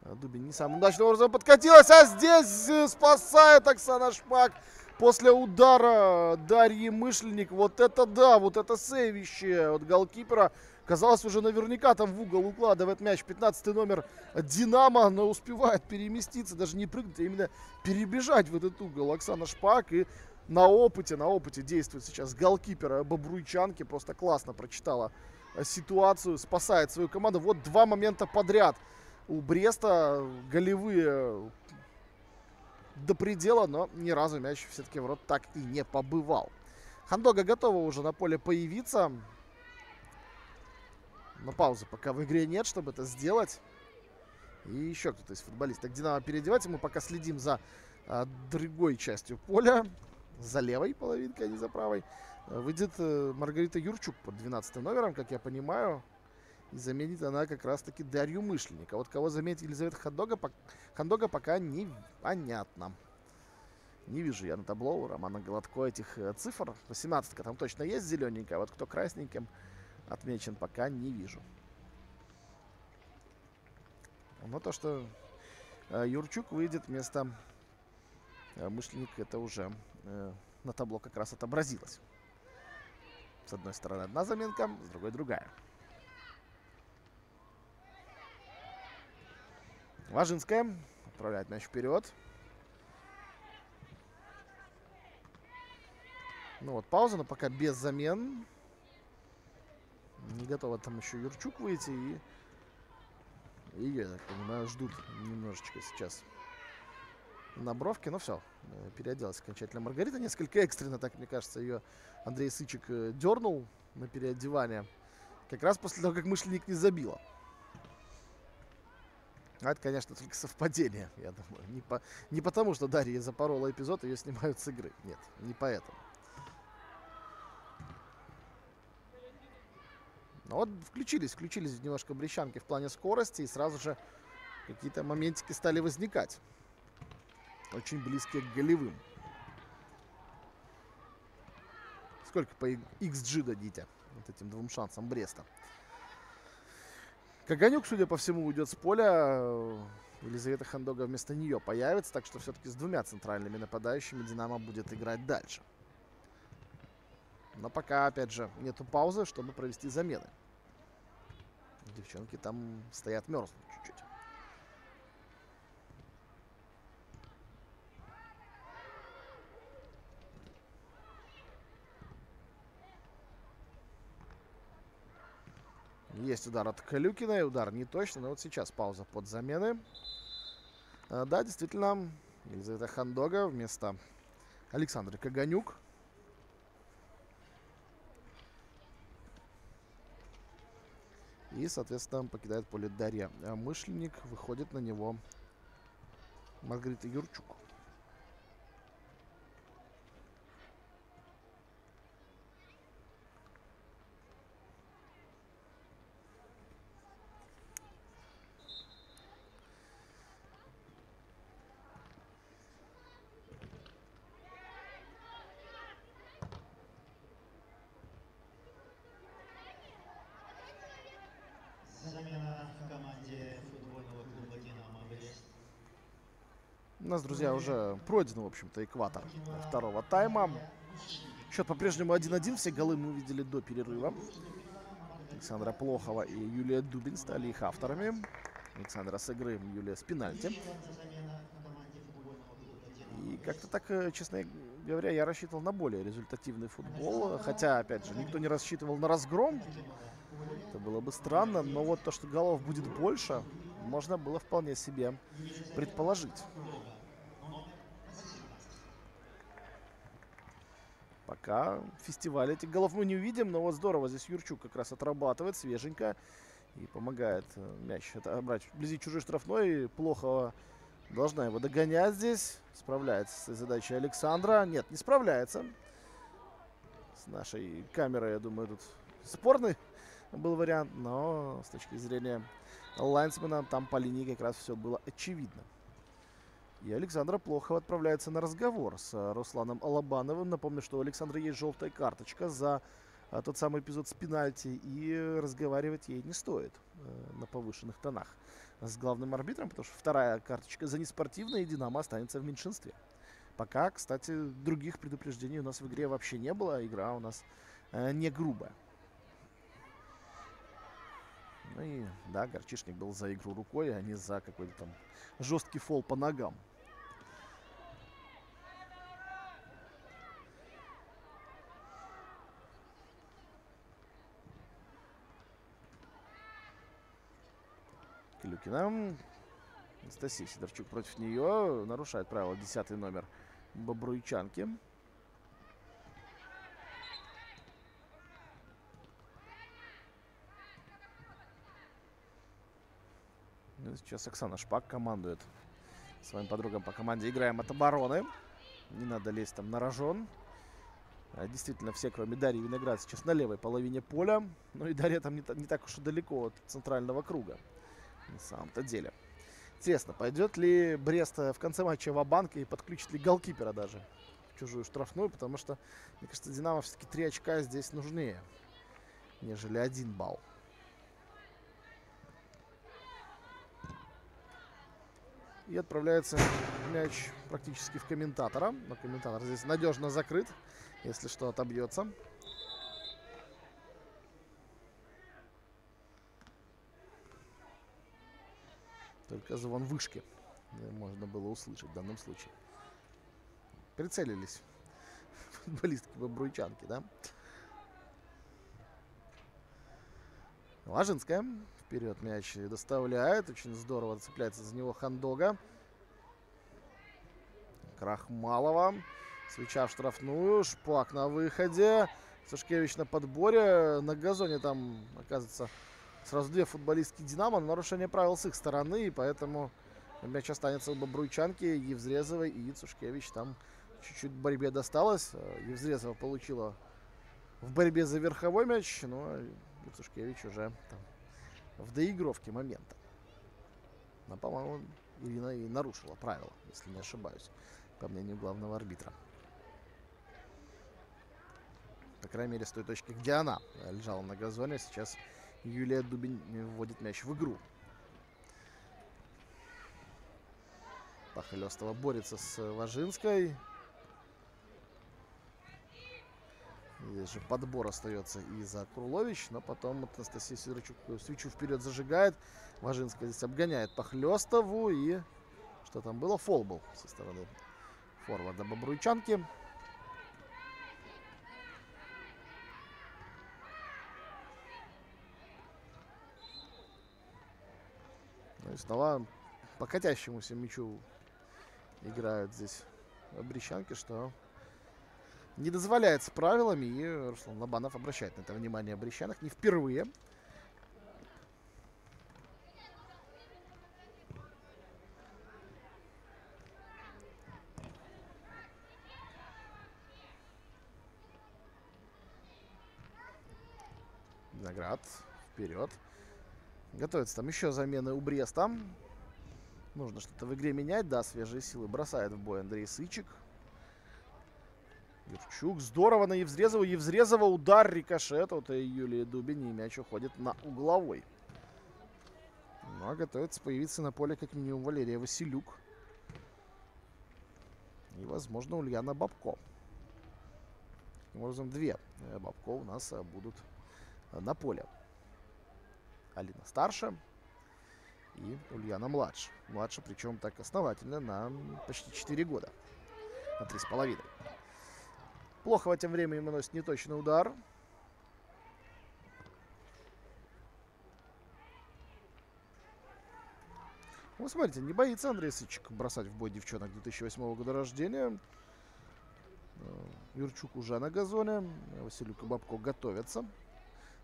Дубин не самым удачным образом подкатилась. А здесь спасает Оксана Шпак. После удара Дарьи Мышленник. Вот это да, вот это сейвище от голкипера. Казалось, уже наверняка там в угол укладывает мяч 15 номер Динамо. Но успевает переместиться, даже не прыгнуть, а именно перебежать в этот угол Оксана Шпак. И на опыте действует сейчас голкипера бобруйчанки. Просто классно прочитала ситуацию, спасает свою команду. Вот два момента подряд у Бреста. Голевые до предела, но ни разу мяч все-таки в рот так и не побывал. Хандога готова уже на поле появиться. Но паузы пока в игре нет, чтобы это сделать. И еще кто-то из футболистов Динамо переодевается. Мы пока следим за другой частью поля. За левой половинкой, а не за правой. Выйдет Маргарита Юрчук под 12 номером, как я понимаю. И заменит она как раз-таки Дарью Мышленник. А вот кого заменит Елизавета Хандога пока непонятно. Не вижу я на табло у Романа Голодко этих цифр. 18-ка там точно есть зелененькая. А вот кто красненьким отмечен, пока не вижу. Но то, что Юрчук выйдет вместо Мышленника, это уже на табло как раз отобразилось. С одной стороны одна заменка, с другой другая. Важинская отправляет мяч вперед. Ну вот пауза, но пока без замен. Не готова там еще Юрчук выйти. И ее, я так понимаю, ждут немножечко сейчас на бровке. Ну все, переоделась окончательно Маргарита. Несколько экстренно, так мне кажется, ее Андрей Сычек дернул на переодевание. Как раз после того, как Мышленник не забила. А это, конечно, только совпадение, я думаю. Не потому, что Дарья запорола эпизод, ее снимают с игры. Нет, не поэтому. Но вот включились немножко брещанки в плане скорости, и сразу же какие-то моментики стали возникать. Очень близкие к голевым. Сколько по XG дадите вот этим двум шансам Бреста? Каганюк, судя по всему, уйдет с поля. Елизавета Хандога вместо нее появится. Так что все-таки с двумя центральными нападающими Динамо будет играть дальше. Но пока, опять же, нету паузы, чтобы провести замены. Девчонки там стоят, мерзнут чуть-чуть. Есть удар от Калюкиной. Удар не точный, но вот сейчас пауза под замены. Да, действительно, Елизавета Хандога вместо Александры Каганюк. И, соответственно, покидает поле Дарья Мышленник. Выходит на него Маргарита Юрчук. Замена в команде футбольного клуба «Динамо Брест». У нас, друзья, уже пройден, в общем-то, экватор второго тайма. Счет по-прежнему 1-1. Все голы мы увидели до перерыва. Александра Плохова и Юлия Дубин стали их авторами. Александра с игры, Юлия с пенальти. И как-то так, честно говоря, я рассчитывал на более результативный футбол. Хотя, опять же, никто не рассчитывал на разгром. Это было бы странно, но вот то, что голов будет больше, можно было вполне себе предположить. Пока фестиваль этих голов мы не увидим, но вот здорово здесь Юрчук как раз отрабатывает свеженько и помогает мяч отобрать вблизи чужой штрафной. Плохо должна его догонять здесь. Справляется с этой задачей Александра. Нет, не справляется. С нашей камерой, я думаю, тут спорный был вариант, но с точки зрения лайнсмена там по линии как раз все было очевидно. И Александра Плохова отправляется на разговор с Русланом Алабановым. Напомню, что у Александра есть желтая карточка за тот самый эпизод с пенальти, и разговаривать ей не стоит на повышенных тонах с главным арбитром, потому что вторая карточка за неспортивное, и Динамо останется в меньшинстве. Пока, кстати, других предупреждений у нас в игре вообще не было. Игра у нас не грубая. Ну и да, Горчишник был за игру рукой, а не за какой-то там жесткий фол по ногам. Клюкина. Анастасия Сидорчук против нее. Нарушает правило 10-й номер Бобруйчанки. Сейчас Оксана Шпак командует своим подругам по команде. Играем от обороны. Не надо лезть там на рожон. Действительно, все, кроме Дарьи Виноград, сейчас на левой половине поля. Ну и Дарья там не так уж и далеко от центрального круга. На самом-то деле. Интересно, пойдет ли Брест в конце матча ва-банк и подключит ли голкипера даже в чужую штрафную. Потому что, мне кажется, Динамо все-таки 3 очка здесь нужнее, нежели 1 балл. И отправляется мяч практически в комментатора. Но комментатор здесь надежно закрыт, если что, отобьется. Только звон вышки можно было услышать в данном случае. Прицелились футболистки Бобруйчанки, да? Ложинская. Вперед мяч доставляет. Очень здорово цепляется за него Хандога. Крахмалова. Свеча в штрафную. Шпак на выходе. Сушкевич на подборе. На газоне там, оказывается, сразу две футболистки Динамо. Нарушение правил с их стороны. И поэтому мяч останется у Бобруйчанки, Евзрезовой и Цушкевич. Там чуть-чуть в борьбе досталось. Евзрезова получила в борьбе за верховой мяч. Но Цушкевич уже там в доигровке момента. Но, по-моему, Ирина и нарушила правила, если не ошибаюсь, по мнению главного арбитра. По крайней мере, с той точки, где она лежала на газоне, сейчас Юлия Дубень вводит мяч в игру. Пахалёстова борется с Ложинской. Здесь же подбор остается и за Курлович, но потом Анастасия Сидорчук свечу вперед зажигает. Ложинская здесь обгоняет Пахлёстову, и что там было? Фол был со стороны форварда Бобруйчанки. Ну и снова по катящемуся мячу играют здесь брещанки, что не дозволяется правилами, и Руслан Лобанов обращает на это внимание брещанок не впервые. Виноград вперед. Готовится там еще замены у Бреста. Нужно что-то в игре менять. Да, свежие силы бросает в бой Андрей Сычик. Юрчук здорово на Евзрезову. Евзрезова удар, рикошет от Юлии Дубини. И мяч уходит на угловой. Ну, а готовится появиться на поле как минимум Валерия Василюк. И, возможно, Ульяна Бабко. Таким образом, две Бабко у нас будут на поле. Алина старше и Ульяна младше. Младше, причем так основательно, на почти 4 года. На 3,5. Плохо в это время ему наносит неточный удар. Ну, смотрите, не боится Андрей Сычик бросать в бой девчонок 2008 года рождения. Юрчук уже на газоне. Василюк и Бабко готовятся.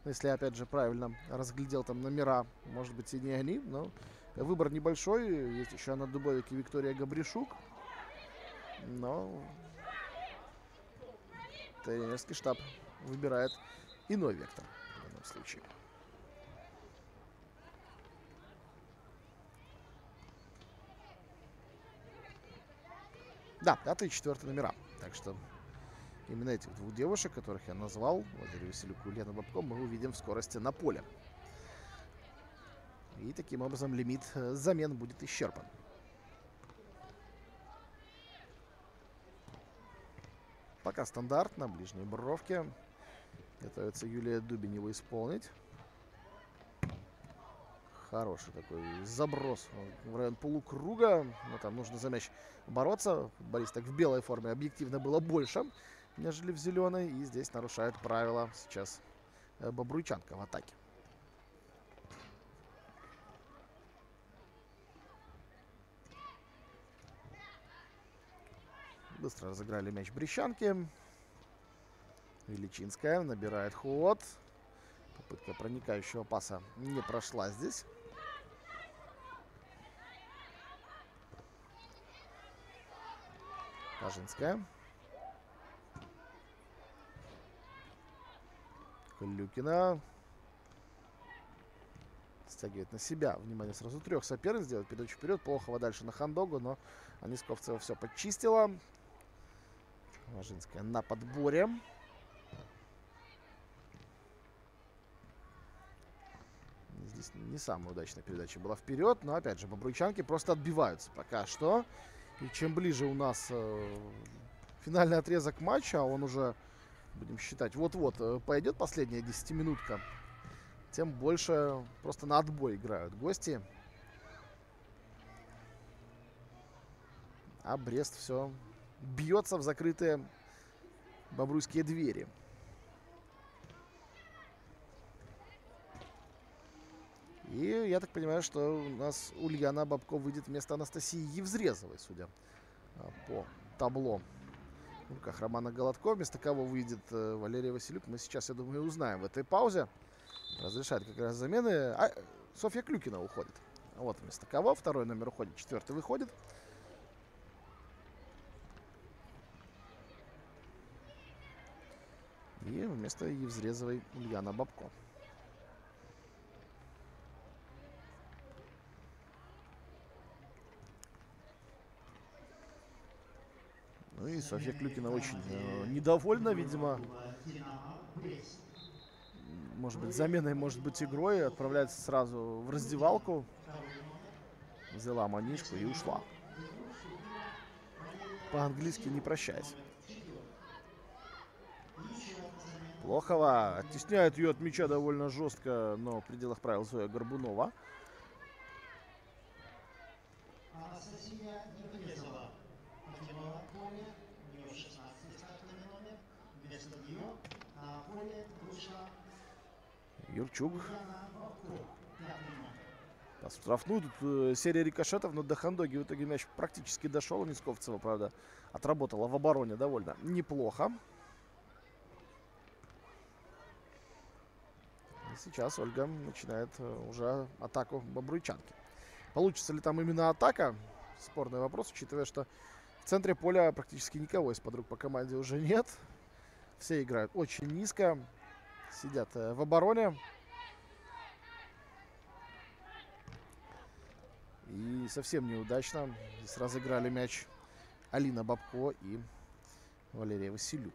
Если, опять же, правильно разглядел там номера, может быть, и не они, но выбор небольшой. Есть еще Анна Дубовик и Виктория Габришук. Но тренерский штаб выбирает иной вектор в данном случае. Да, 5-й и 4-й номера. Так что именно этих двух девушек, которых я назвал, Валерию Василюку и Лену Бабко, мы увидим в скорости на поле. И таким образом лимит замен будет исчерпан. Пока стандарт на ближней бровке. Готовится Юлия Дубень его исполнить. Хороший такой заброс в район полукруга. Но там нужно за мяч бороться. Футболисток в белой форме объективно было больше, нежели в зеленой. И здесь нарушает правила сейчас Бобруйчанка в атаке. Быстро разыграли мяч брещанки. Величинская набирает ход. Попытка проникающего паса не прошла здесь. Ложинская. Клюкина. Стягивает на себя внимание сразу трех соперниц. Делает передачу вперед. Плохого дальше на Хандогу, но Анисковцева все подчистила. Ложинская на подборе. Здесь не самая удачная передача была вперед. Но опять же, бобруйчанки просто отбиваются пока что. И чем ближе у нас финальный отрезок матча, он уже, будем считать, вот-вот пойдет последняя 10-минутка, тем больше просто на отбой играют гости. А Брест все бьется в закрытые бобруйские двери. И я так понимаю, что у нас Ульяна Бабко выйдет вместо Анастасии Евзрезовой, судя по табло. В руках Романа Голодко. Вместо кого выйдет Валерия Василюк, мы сейчас, я думаю, узнаем в этой паузе. Разрешает как раз замены. Софья Клюкина уходит. Вот вместо кого. Второй номер уходит, четвертый выходит. И вместо Евзрезовой Ульяна Бабко. Ну и Софья Клюкина очень недовольна, видимо. Может быть, заменой, может быть, игрой. Отправляется сразу в раздевалку. Взяла манишку и ушла. По-английски не прощаясь. Плохова оттесняет ее от мяча довольно жестко, но в пределах правил Зоя Горбунова. Юрчук. Пас в штрафную. Тут серия рикошетов, но до Хандоги в итоге мяч практически дошел. У Нисковцева, правда, отработала в обороне довольно неплохо. И сейчас Ольга начинает уже атаку бобруйчанки. Получится ли там именно атака? Спорный вопрос, учитывая, что в центре поля практически никого из подруг по команде уже нет. Все играют очень низко. Сидят в обороне. И совсем неудачно здесь разыграли мяч Алина Бабко и Валерия Василюк.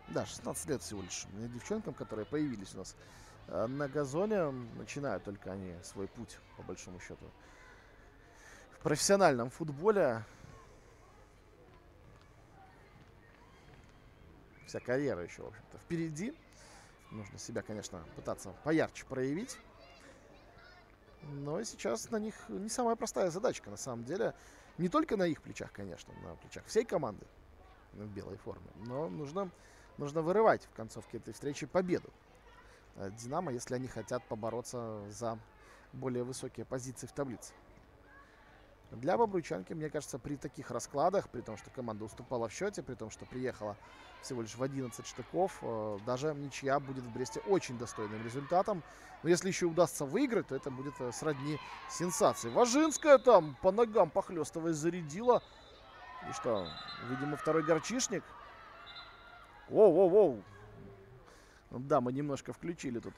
Да, 16 лет всего лишь девчонкам, которые появились у нас на газоне. Начинают только они свой путь, по большому счету, в профессиональном футболе. Вся карьера еще, в общем-то, впереди. Нужно себя, конечно, пытаться поярче проявить. Но и сейчас на них не самая простая задачка, на самом деле. Не только на их плечах, конечно, на плечах всей команды в белой форме. Но нужно вырывать в концовке этой встречи победу «Динамо», если они хотят побороться за более высокие позиции в таблице. Для бобруйчанки, мне кажется, при таких раскладах, при том, что команда уступала в счете, при том, что приехала всего лишь в 11 штыков, даже ничья будет в Бресте очень достойным результатом. Но если еще удастся выиграть, то это будет сродни сенсации. Важинская там по ногам похлестывая зарядила. И что, видимо, второй горчишник. Воу-воу-воу. Да, мы немножко включили тут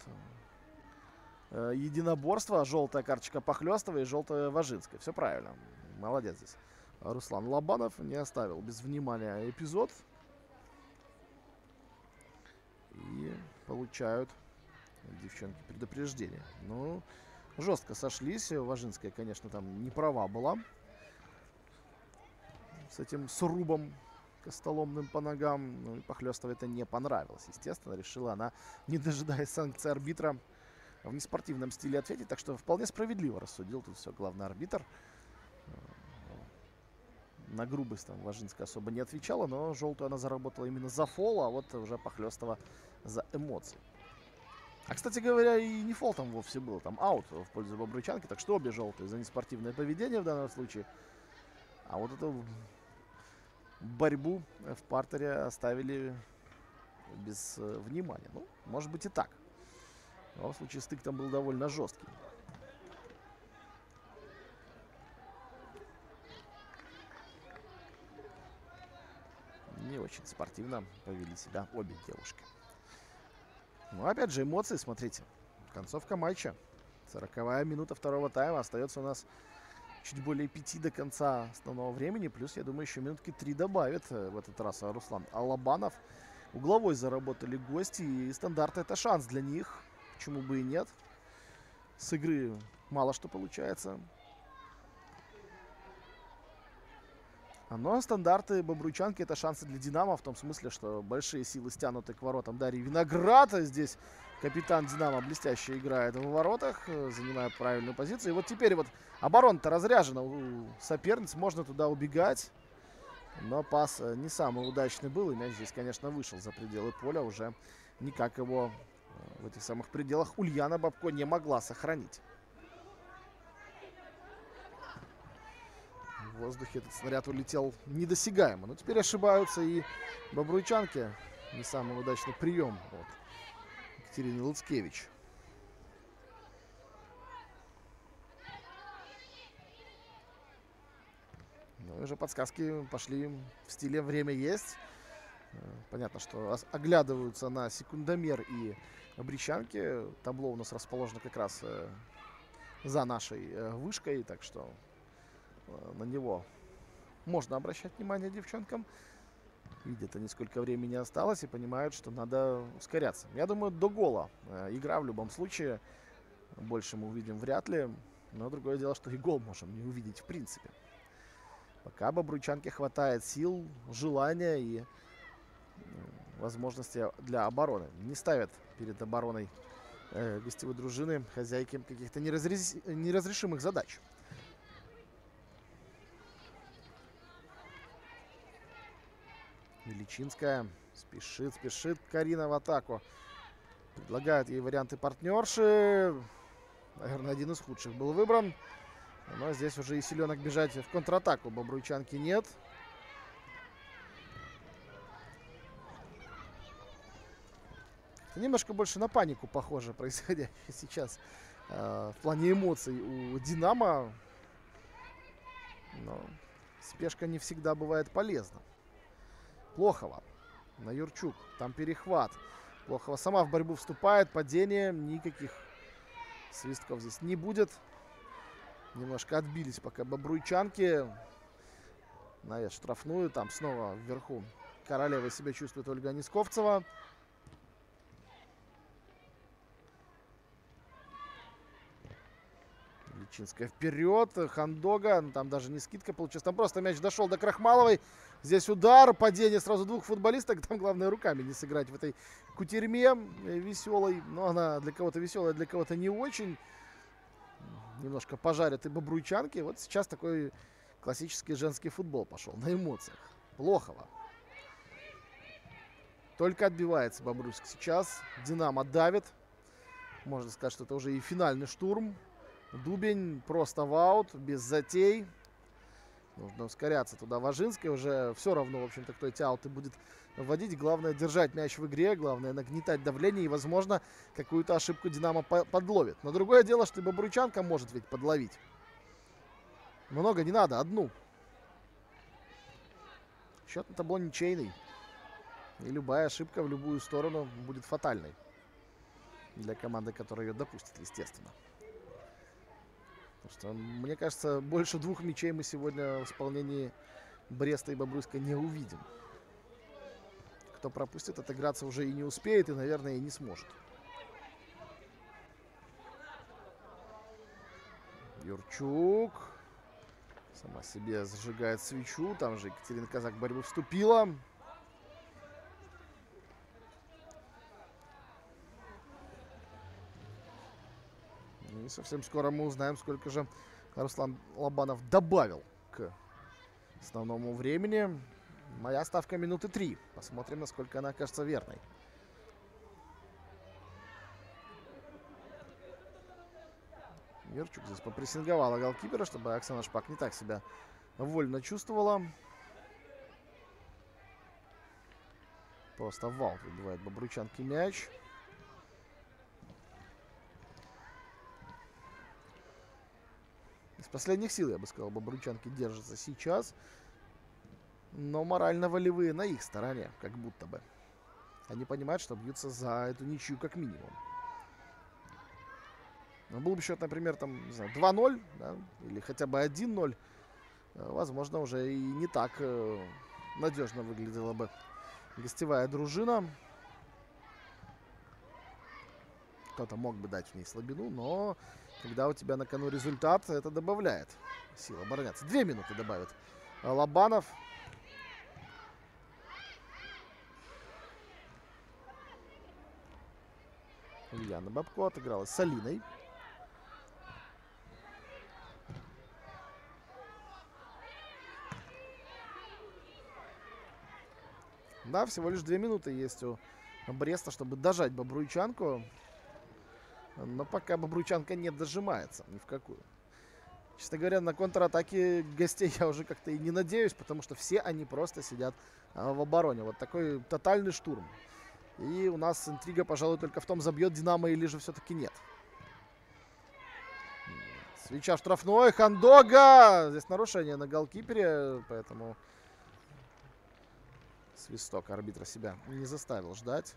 единоборство. Желтая карточка Похлёстова и желтая Важинская. Все правильно. Молодец здесь. Руслан Лобанов не оставил без внимания эпизод. И получают девчонки предупреждение. Ну, жестко сошлись. Важинская, конечно, там не права была. С этим срубом костоломным по ногам. Ну, и Похлёстовой это не понравилось. Естественно, решила она, не дожидаясь санкций арбитра, в неспортивном стиле ответить. Так что вполне справедливо рассудил тут все главный арбитр. На грубость там Важинская особо не отвечала, но желтую она заработала именно за фол, а вот уже Похлёстова за эмоции. А, кстати говоря, и не фол там вовсе был, там аут в пользу бобруйчанки, так что обе желтые за неспортивное поведение в данном случае. А вот эту борьбу в партере оставили без внимания. Ну, может быть и так. В любом случае стык там был довольно жесткий. Не очень спортивно повели себя обе девушки. Ну, опять же, эмоции, смотрите. Концовка матча. 40-я минута второго тайма. Остается у нас чуть более 5 до конца основного времени. Плюс, я думаю, еще минутки 3 добавит в этот раз Руслан Алабанов. Угловой заработали гости. И стандарты — это шанс для них. Почему бы и нет. С игры мало что получается. Но стандарты бобруйчанки — это шансы для Динамо. В том смысле, что большие силы стянуты к воротам Дарьи Виноград. Здесь капитан Динамо блестяще играет в воротах, занимая правильную позицию. И вот теперь вот оборона-то разряжена у соперниц. Можно туда убегать. Но пас не самый удачный был. И мяч здесь, конечно, вышел за пределы поля. Уже никак его в этих самых пределах Ульяна Бабко не могла сохранить. В воздухе этот снаряд улетел недосягаемо. Но теперь ошибаются и бобруйчанки. Не самый удачный прием от Екатерины Луцкевич. Ну и уже подсказки пошли в стиле «время есть». Понятно, что оглядываются на секундомер и бричанки. Табло у нас расположено как раз за нашей вышкой, так что на него можно обращать внимание девчонкам. Видят они, сколько времени осталось, и понимают, что надо ускоряться. Я думаю, до гола игра в любом случае. Больше мы увидим вряд ли. Но другое дело, что и гол можем не увидеть в принципе. Пока бобруйчанке хватает сил, желания и возможности для обороны. Не ставят перед обороной гостевой дружины хозяйки каких-то неразрешимых задач. Величинская спешит Карина в атаку. Предлагает ей варианты партнерши. Наверное, один из худших был выбран. Но здесь уже и силенок бежать в контратаку бобруйчанки нет. Немножко больше на панику похоже происходящее сейчас в плане эмоций у «Динамо». Но спешка не всегда бывает полезна. Плохова на Юрчук. Там перехват. Плохова сама в борьбу вступает. Падение. Никаких свистков здесь не будет. Немножко отбились пока бобруйчанки. Навес штрафную. Там снова вверху королевой себя чувствует Ольга Нисковцева. Личинская вперед. Хандога. Там даже не скидка получилась. Там просто мяч дошел до Крахмаловой. Здесь удар. Падение сразу двух футболисток. Там главное руками не сыграть в этой кутерьме веселой. Но она для кого-то веселая, для кого-то не очень. Немножко пожарят и бобруйчанки. Вот сейчас такой классический женский футбол пошел. На эмоциях. Плохого. Только отбивается Бобруйск сейчас. «Динамо» давит. Можно сказать, что это уже и финальный штурм. Дубень просто в аут, без затей. Нужно ускоряться туда. Важинская уже все равно, в общем-то, кто эти ауты будет вводить. Главное держать мяч в игре, главное нагнетать давление. И, возможно, какую-то ошибку «Динамо» подловит. Но другое дело, что и бобруйчанка может ведь подловить. Много не надо, одну. Счет на табло ничейный. И любая ошибка в любую сторону будет фатальной. Для команды, которая ее допустит, естественно. Потому что, мне кажется, больше двух мячей мы сегодня в исполнении Бреста и Бобруйска не увидим. Кто пропустит, отыграться уже и не успеет, и, наверное, и не сможет. Юрчук. Сама себе зажигает свечу. Там же Екатерина Казак в борьбу вступила. И совсем скоро мы узнаем, сколько же Руслан Лобанов добавил к основному времени. Моя ставка минуты 3. Посмотрим, насколько она окажется верной. Юрчук здесь попрессинговала голкипера, чтобы Оксана Шпак не так себя вольно чувствовала. Просто в аут выбивает бобруйчанки мяч. Из последних сил, я бы сказал, бобруйчанки держатся сейчас. Но морально-волевые на их стороне, как будто бы. Они понимают, что бьются за эту ничью как минимум. Но был бы счет, например, там, не знаю, 2-0, да, или хотя бы 1-0, возможно, уже и не так надежно выглядела бы гостевая дружина. Кто-то мог бы дать в ней слабину, но когда у тебя на кону результат, это добавляет сил обороняться. 2 минуты добавит Лобанов. Ульяна Бабко отыгралась с Алиной. Да, всего лишь 2 минуты есть у Бреста, чтобы дожать Бобруйчанку. Но пока Бобруйчанка не дожимается ни в какую. Честно говоря, на контратаке гостей я уже как-то и не надеюсь, потому что все они просто сидят в обороне. Вот такой тотальный штурм. И у нас интрига, пожалуй, только в том, забьет Динамо или же все-таки нет. Свеча штрафной, Хандога! Здесь нарушение на голкипере, поэтому свисток арбитра себя не заставил ждать.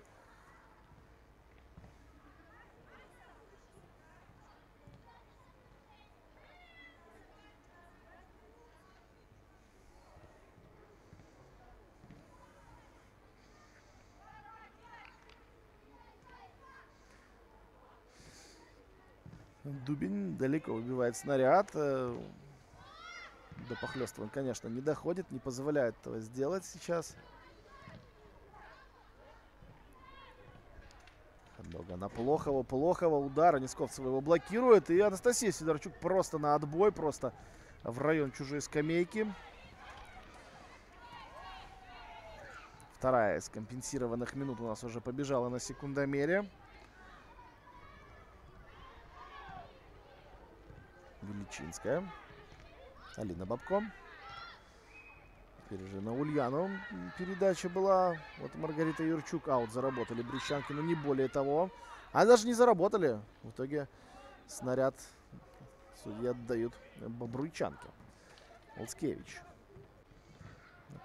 Дубин далеко выбивает снаряд. До Похлёстова он, конечно, не доходит, не позволяет этого сделать сейчас. Много на Плохова. Плохова. Удар. Несковцева его блокирует. И Анастасия Сидорчук просто на отбой. Просто в район чужой скамейки. Вторая из компенсированных минут у нас уже побежала на секундомере. Величинская. Алина Бабко. Теперь же на Ульяну передача была. Вот Маргарита Юрчук. Аут заработали брещанки, но не более того. А даже не заработали. В итоге снаряд судьи отдают Бобруйчанке. Олцкевич.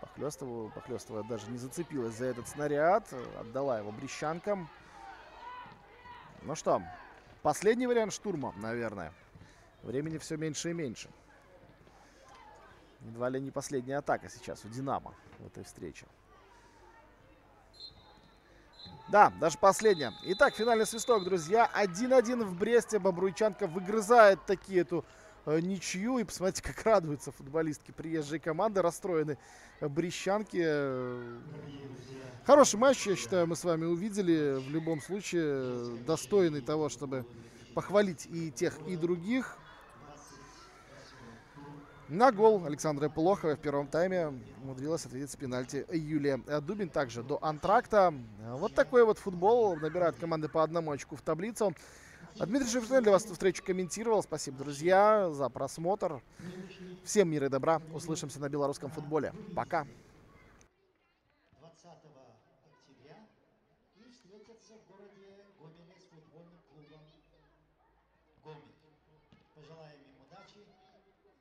Похлёстова даже не зацепилась за этот снаряд. Отдала его брещанкам. Ну что, последний вариант штурма, наверное. Времени все меньше и меньше. Едва ли не последняя атака сейчас у «Динамо» в этой встрече. Да, даже последняя. Итак, финальный свисток, друзья. 1-1 в Бресте. Бобруйчанка выгрызает таки эту ничью. И посмотрите, как радуются футболистки приезжей команды. Расстроены брещанки. Хороший матч, я считаю, мы с вами увидели. В любом случае, достойный того, чтобы похвалить и тех, и других. На гол Александра Плохова в первом тайме умудрилась ответить с пенальти Юлия Дубин. Также до антракта. Вот такой вот футбол. Набирают команды по 1 очку в таблицу. Дмитрий Шевченко для вас эту встречу комментировал. Спасибо, друзья, за просмотр. Всем мира и добра. Услышимся на белорусском футболе. Пока. 20 октября и встретятся в городе Гомеле с футбольным клубом «Гомель». Пожелаем им удачи.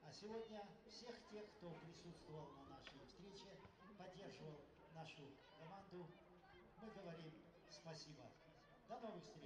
А сегодня всех тех, кто присутствовал на нашей встрече, поддерживал нашу команду, мы говорим спасибо. До новых встреч!